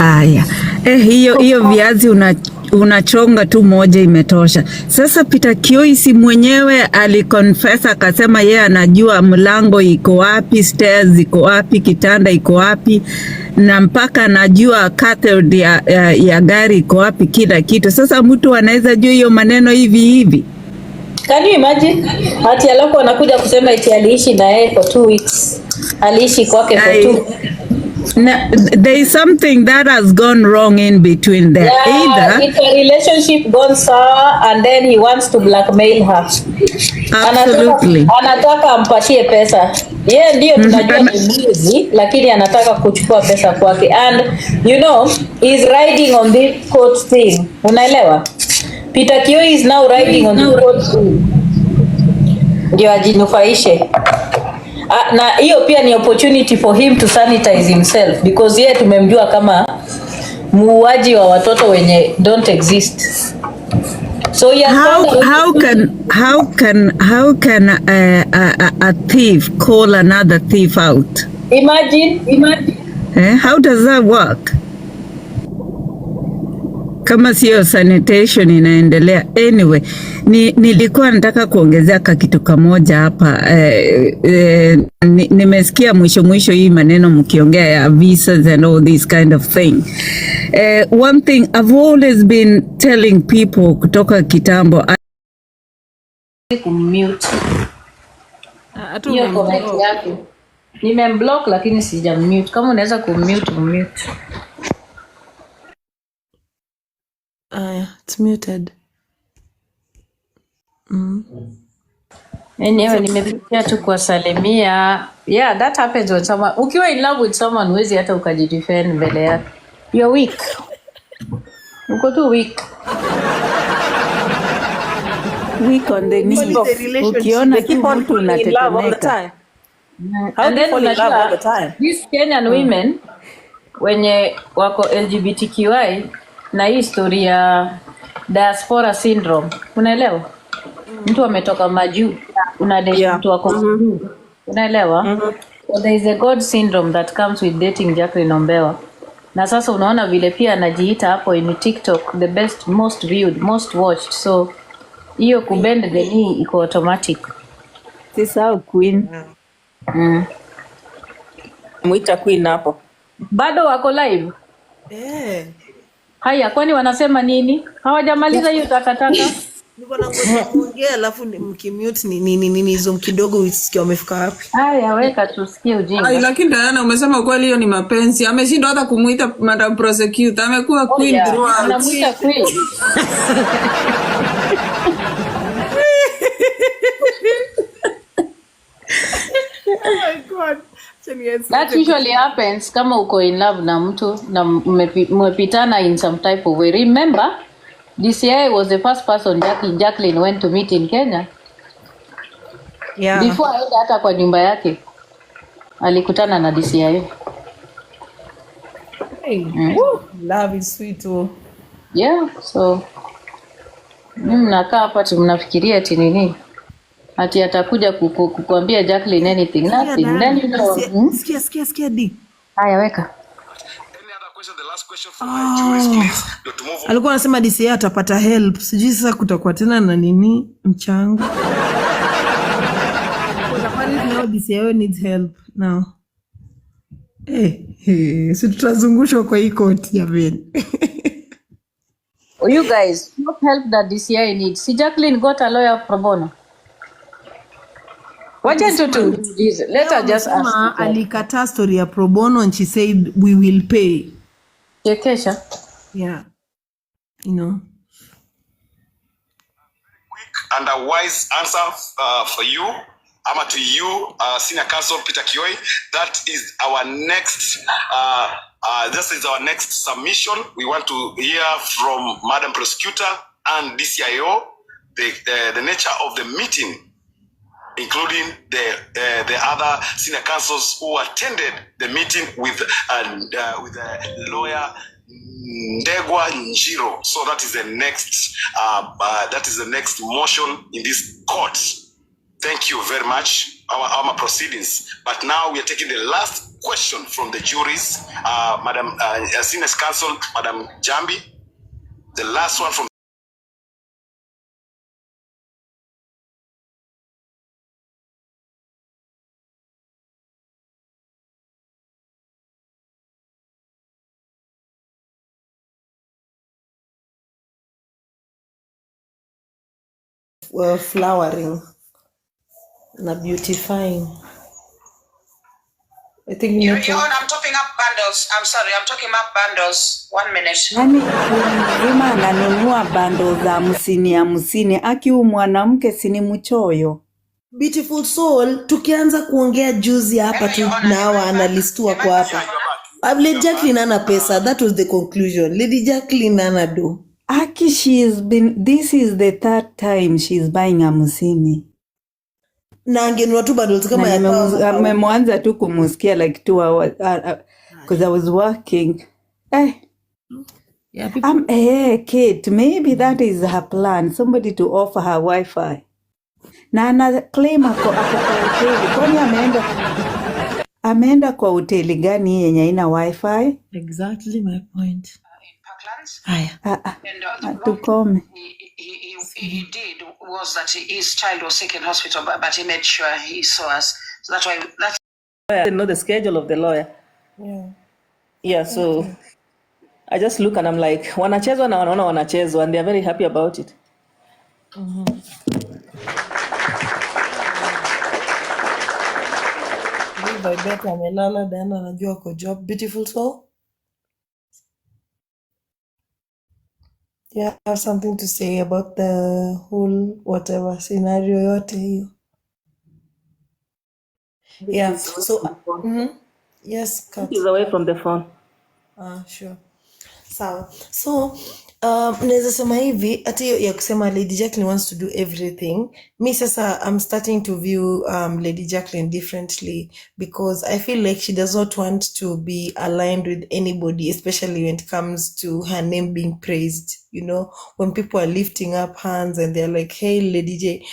Aya, hiyo viazi unachonga tu moja imetosha. Sasa Peter Kioisi mwenyewe aliconfess akasema yeye anajua mlango iko wapi, stairs iko wapi, kitanda iko wapi, na mpaka anajua cathode ya gari iko wapi, kila kitu. Sasa mtu anaweza jua hiyo maneno hivi? Can you imagine? Hati alafu anakuja kusema eti aliishi na yeye for 2 weeks. Aliishi kwake for 2 weeks. There is something that has gone wrong in between there. Yeah, either it's a relationship gone sour and then he wants to blackmail her. Absolutely. Anataka ampatie pesa. Yeye ndio tunajua ni mwizi, lakini anataka kuchukua pesa kwake. And you know, he's riding on this court thing. Unaelewa? Peter Kio is now riding on the court thing. Ndio ajinufaishe. Na hiyo pia ni opportunity for him to sanitize himself because yeye tumemjua kama muuaji wa watoto wenye don't exist. So how can a thief call another thief out? Imagine. How does that work? Kama sio sanitation inaendelea. Anyway, nilikuwa nataka kuongezea kitu kamoja hapa. Nimesikia mwisho hii maneno mkiongea ya visas and all this kind of thing. One thing I've always been telling people kutoka kitambo, kummute. Hiyo comment yake. Nimemblock lakini sijamute. Kama unaweza kummute. It's muted. Anyway, nimepitia tu kuwasalimia. Yeah, that happens when someone, ukiwa in love with someone huwezi hata ukajidefend mbele yake. You're weak. Uko tu weak. Weak on the knees. Ukiona tu mtu unatetemeka. And then unajua, these Kenyan women wenye wako LGBTQI na hii story ya diaspora syndrome, unaelewa? Mtu ametoka majuu, unadate mtu wako majuu, unaelewa? So there is a God syndrome that comes with dating Jacqueline Ombewa. Na sasa unaona vile pia anajiita hapo in TikTok the best, most viewed, most watched. So hiyo kubend the knee iko automatic. Sisa queen. Muita queen hapo. Bado wako live? Haya, kwani wanasema nini? Hawajamaliza hiyo takataka. Niko na kuongea alafu mkimute nini hizo kidogo usikie wamefika wapi. Haya, weka tusikie ujinga. Lakini Diana umesema kweli hiyo ni mapenzi. Ameshindwa hata kumuita madam prosecutor. Amekuwa queen throughout. Anamuita queen. Oh my God. That usually happens kama uko in love na mtu na mmepitana in some type of way. Remember, DCI was the first person Jacqueline went to meet in Kenya. Yeah. Before aenda hata kwa nyumba yake alikutana na DCI. Hey, love is sweet too. Yeah, so mnakaa hapa tu mnafikiria ati nini? Ati atakuja kukuambia Jacqueline anything, nothing. Then you know. Sikia di. Haya, weka. Alikuwa anasema DCI atapata help. Sijui sasa kutakuwa tena na nini mchango. Now DCI needs help now. Si tutazungushwa kwa hii court ya vile. You guys, what help that DCI needs? Si Jacqueline got a lawyer pro bono. Let her just ask. Alikataa story ya pro bono and she said we will pay. Chekesha. Yeah. You know. and a wise answer for you. To you, Senior Counsel Peter Kioi. That is our next. This is our next submission. We want to hear from Madam Prosecutor and DCIO the nature of the meeting, including the other senior counsels who attended the meeting with lawyer Ndegwa Njiro. So that is the next motion in this court. Thank you very much. Our proceedings. But now we are taking the last question from the juries. Madam Senior Counsel, Madam Jambi, the last one from. Flowering na beautifying. I think You're on, I'm topping up bundles. I'm sorry, I'm talking up bundles. 1 minute. Yaani mzima ananunua bando za hamsini. Aki mwanamke sini mchoyo. Beautiful soul, tukianza kuongea juzi hapa tu na hawa analistua kwa hapa. Lady Jacqueline ana pesa. That was the conclusion. Lady Jacqueline ana do. Aki, this is the 3rd time she's buying hamsini. Na angenunua tu bundles kama ya Memwanza tu kumusikia like 2 hours because I was working. Kate, maybe that is her plan. Somebody to offer her Wi-Fi. Na ana claim ako kwa hoteli. Kwani ameenda kwa hoteli gani yenye ina Wi-Fi? Exactly my point. Tukome. He did was that his child was sick in hospital, but he made sure he saw us. So that's why I didn't know the schedule of the lawyer. Yeah, so I just look and I'm like, wanachezwa na wanaona wanachezwa, and they're very happy about it. Vibet amelala, Diana anajua kwa job. Beautiful soul. Yeah, I have something to say about the whole whatever scenario yote hiyo. Yeah, so yes, cut. He's away from the phone. Sure. Sawa. So naweza sema hivi hata hiyo ya kusema Lady Jacqueline wants to do everything. Me sasa I'm starting to view Lady Jacqueline differently because I feel like she does not want to be aligned with anybody, especially when it comes to her name being praised. You know, when people are lifting up hands and they're like, "Hey, Lady J,"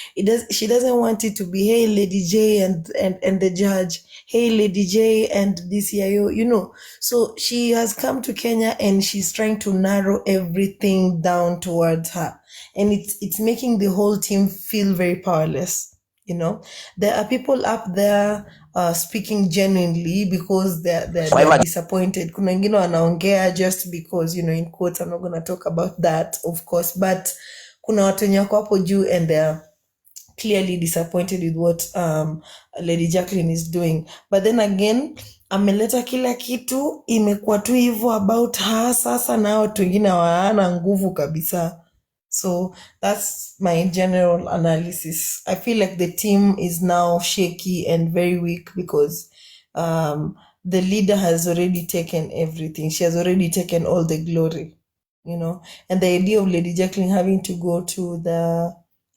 she doesn't want it to be, "Hey, Lady J and the judge, hey, Lady J and DCIO," you know. So she has come to Kenya and she's trying to narrow everything down towards her, and it's making the whole team feel very powerless. You know, there are people up there speaking genuinely because they're disappointed. Kuna wengine wanaongea just because, you know, in quotes, I'm not going to talk about that, of course, but kuna watu wenye wako hapo juu and they're clearly disappointed with what Lady Jacqueline is doing. But then again, ameleta kila kitu, imekuwa tu hivyo about her sasa, na watu wengine hawana nguvu kabisa. So that's my general analysis. I feel like the team is now shaky and very weak because the leader has already taken everything. She has already taken all the glory, you know. And the idea of Lady Jacqueline having to go to the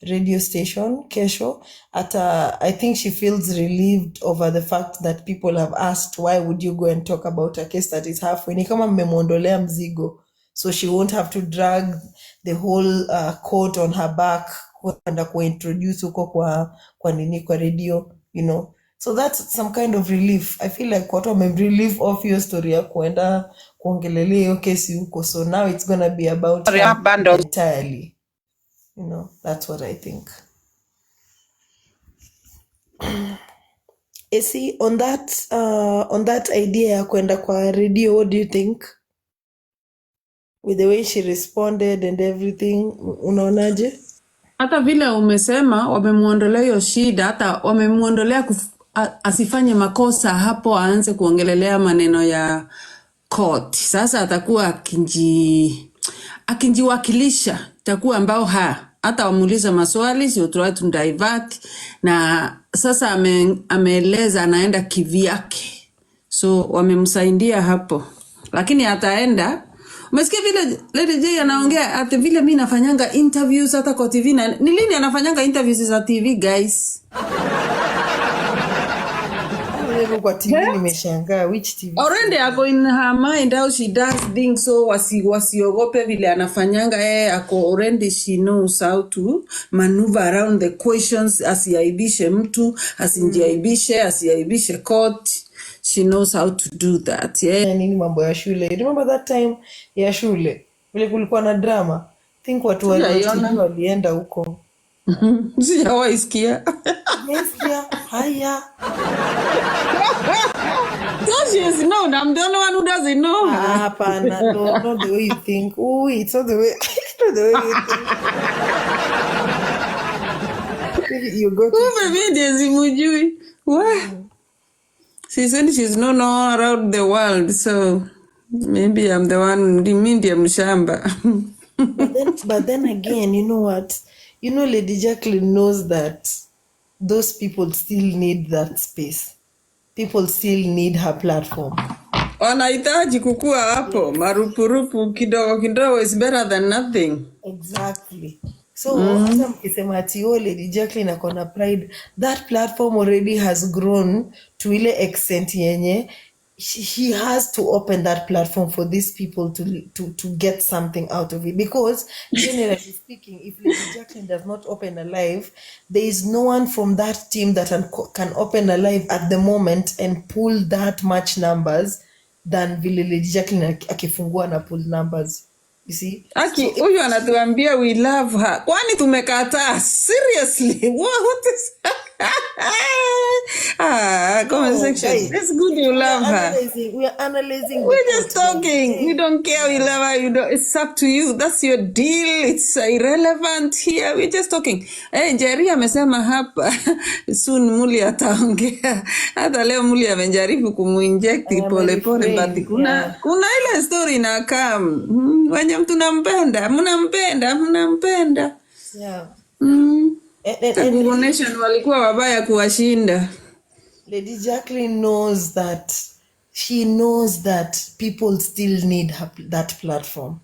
radio station, Kesho, I think she feels relieved over the fact that people have asked, why would you go and talk about a case that is halfway? Ni kama mmemwondolea mzigo. So she won't have to drag the whole court on her back kwenda kuintroduce huko kwa radio, you know. So that's some kind of relief. I feel like watu wame-relieve off your story ya kuenda kuongelelea hiyo kesi huko. So now it's going to be about her entirely. You know, that's what I think. Esi, on that idea ya kuenda kwa radio, what do you think? With the way she responded and everything, unaonaje? Hata vile umesema wamemuondolea hiyo shida, hata wamemuondolea asifanye makosa hapo, aanze kuongelelea maneno ya court. Sasa atakuwa akinjiwakilisha, itakuwa ambao hata wamuuliza maswali, sio try to divert. Na sasa ameeleza anaenda kivyake, so wamemsaidia hapo, lakini ataenda. Umesikia vile Lady J anaongea ati vile mimi nafanyanga interviews hata kwa TV, na ni lini anafanyanga interviews za TV guys? Kwa TV nimeshangaa, which TV? Already ako in her mind how she does things, so wasiogope vile anafanyanga. Ako already, she knows how to maneuver around the questions, asiaibishe mtu, asiaibishe court. She knows how to do that. Nini mambo ya shule? Remember that time ya shule vile kulikuwa na drama? Think watu walienda huko. Sijawahi sikia. Sikia haya. So she is known. I'm the only one who doesn't know her. Hapana, no, not the way you think. Oh, it's not the way, not the way you think. You go to What? She said she's known all around the world, so maybe I'm the one, the media mshamba. But then again, you know what? You know, Lady Jacqueline knows that those people still need that space. People still need her platform. Wanahitaji kukua hapo, marupurupu kidogo is better than nothing. Exactly. So, hata mkisema ati Lady Jacqueline akona pride, that platform already has grown to ile extent yenye she has to open that platform for these people to get something out of it. Because generally speaking, if Lady Jacqueline does not open a live, there is no one from that team that can open a live at the moment and pull that much numbers than vile Lady Jacqueline akifungua na pull numbers. You see? Huyu anatuambia we love her. Kwani tumekataa? Seriously? What is comment section. It's good you love her. We are analyzing. We're just talking. We don't care. We love her. It's up to you. That's your deal. It's irrelevant here. We're just talking. Jerry amesema hapa soon Muli ataongea. Hata leo Muli amejaribu kumuinject pole but kuna ile story na wenye mtu mnampenda. Yeah. Nation walikuwa wabaya kuwashinda. Lady Jacqueline knows that. She knows that people still need that platform.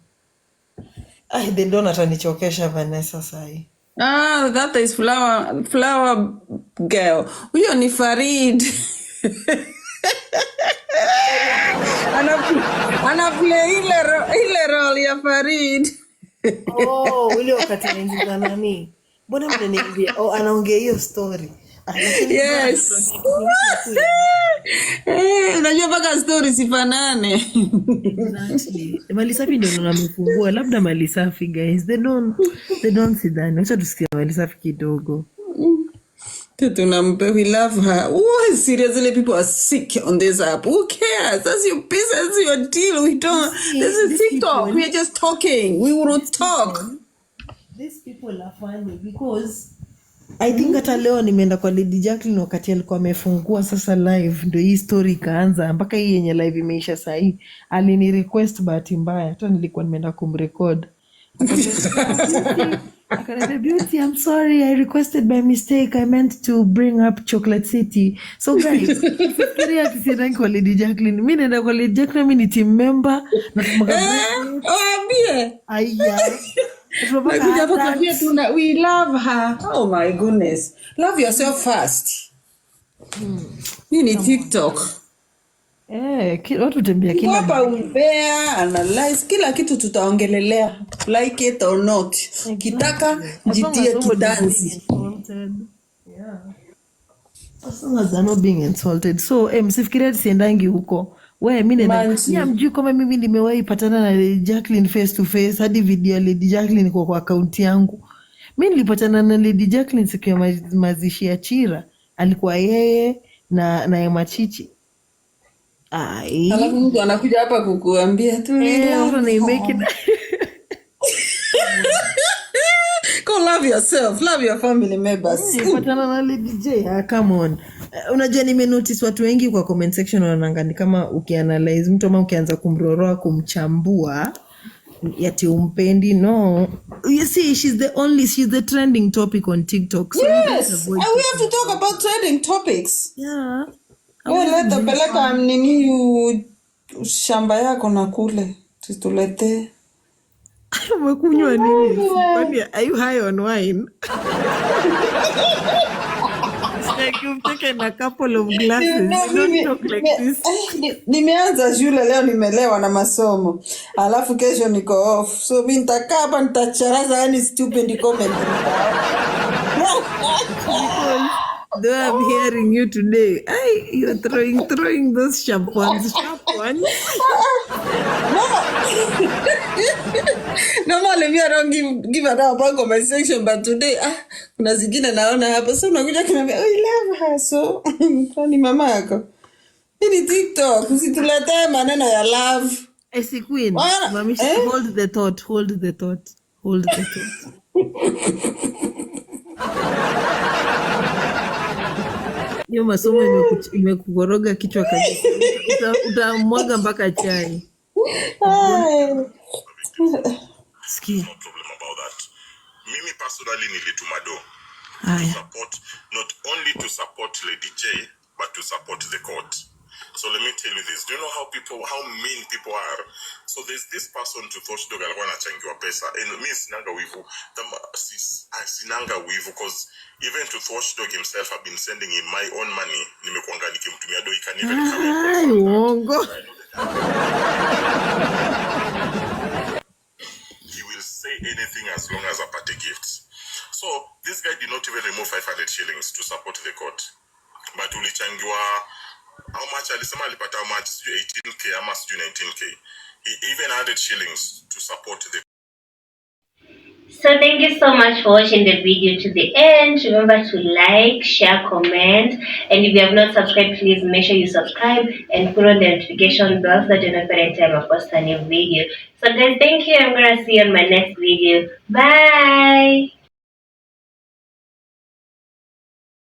They don't atanichokesha Vanessa sahi. That is flower girl. Huyo ni Farid. Anaplay ile role ya Farid. Ule wakati anaingiza nani? Mbona mnaniambia anaongea hiyo story? Yes. Unajua mpaka story sifanane. Exactly. Malisafi ndio amefungua, labda Malisafi guys. They don't see that. Acha tusikie Malisafi kidogo. We love her. Seriously, people are sick on this app. Who cares? That's your business, that's your deal. We don't. This is TikTok. We are just talking. We will talk. These people are funny because I think hata leo nimeenda kwa Lady Jacqueline wakati alikuwa amefungua sasa live, ndio hii story ikaanza, mpaka hii yenye live imeisha saa hii. Alini request bahati mbaya, hata nilikuwa nimeenda kumrecord. Akaniambia, Beauty, I'm sorry, I requested by mistake. I meant to bring up Chocolate City. So guys, fikiria ati kwa Lady Jacqueline. Mimi naenda kwa Lady Jacqueline, mimi ni team member. Ambie. Aya. We love her. Oh my goodness. Love yourself first. Hii ni TikTok. Watu tembea kila hapa umbea, analyze kila kitu tutaongelelea. Like it or not. Kitaka jitie kitanzi. Yeah. As long as they're not being insulted. So, msifikiria siendangi huko. Mimi mjui kama mimi nimewahi patana na Lady Jacqueline face to face, hadi video ya Lady Jacqueline kwa account yangu. Mimi nilipatana na Lady Jacqueline siku ya mazishi ya Chira. Alikuwa yeye na ya Machichi. Alafu mtu anakuja hapa kukuambia tu go love yourself, love your family members. Patana na Lady J, come on. Unajua nimenotice watu wengi kwa comment section wanaangani kama ukianalyze mtu ama ukianza kumroroa kumchambua yati umpendi. No, you see, she's the trending topic on TikTok. So you can't Yes, avoid and we have to talking talk about trending topics. Yeah. Wewe leta peleka nini shamba yako na kule tutuletee. Umekunywa nini? Kwani are you high on wine? It's like you've taken a couple of glasses. You don't talk like this. Nimeanza shule leo, nimelewa na masomo, alafu kesho niko off, so mimi nitakaa hapa nitacharaza yani stupid comment. Because though I'm hearing you today, you're throwing those sharp ones. Normally me I don't give a damn about comment section, but today kuna zingine naona hapa, so unakuja kuniambia I love her, so kwani mama yako hii TikTok usituletee maneno ya love. Esi Queen, mami, hold the thought. Hiyo masomo imekugoroga kichwa kabisa. Utamwaga mpaka chai. Sikia. No problem about that. Mimi personally nilituma do to support, not only to support Lady J, but to support the court. So let me tell you this. Do you know how mean people are? So there's this person to Watchdog alikuwa anachangiwa pesa. And mimi sinanga wivu. Sinanga wivu because even to Watchdog himself I've been sending him my own money. Nimekuanga nikimtumia do, he can even come uongo. He will say anything as long as a party gifts. So this guy did not even remove 500 shillings to support the court. But ulichangiwa how much? Alisema alipata how much? 18k ama 19k. He even added shillings to support the. So thank you so much for watching the video to the end. Remember to like, share, comment, and if you have not subscribed, please make sure you subscribe and put on the notification bell so that you know every time I post a new video. So guys, thank you. I'm gonna see you on my next video. Bye.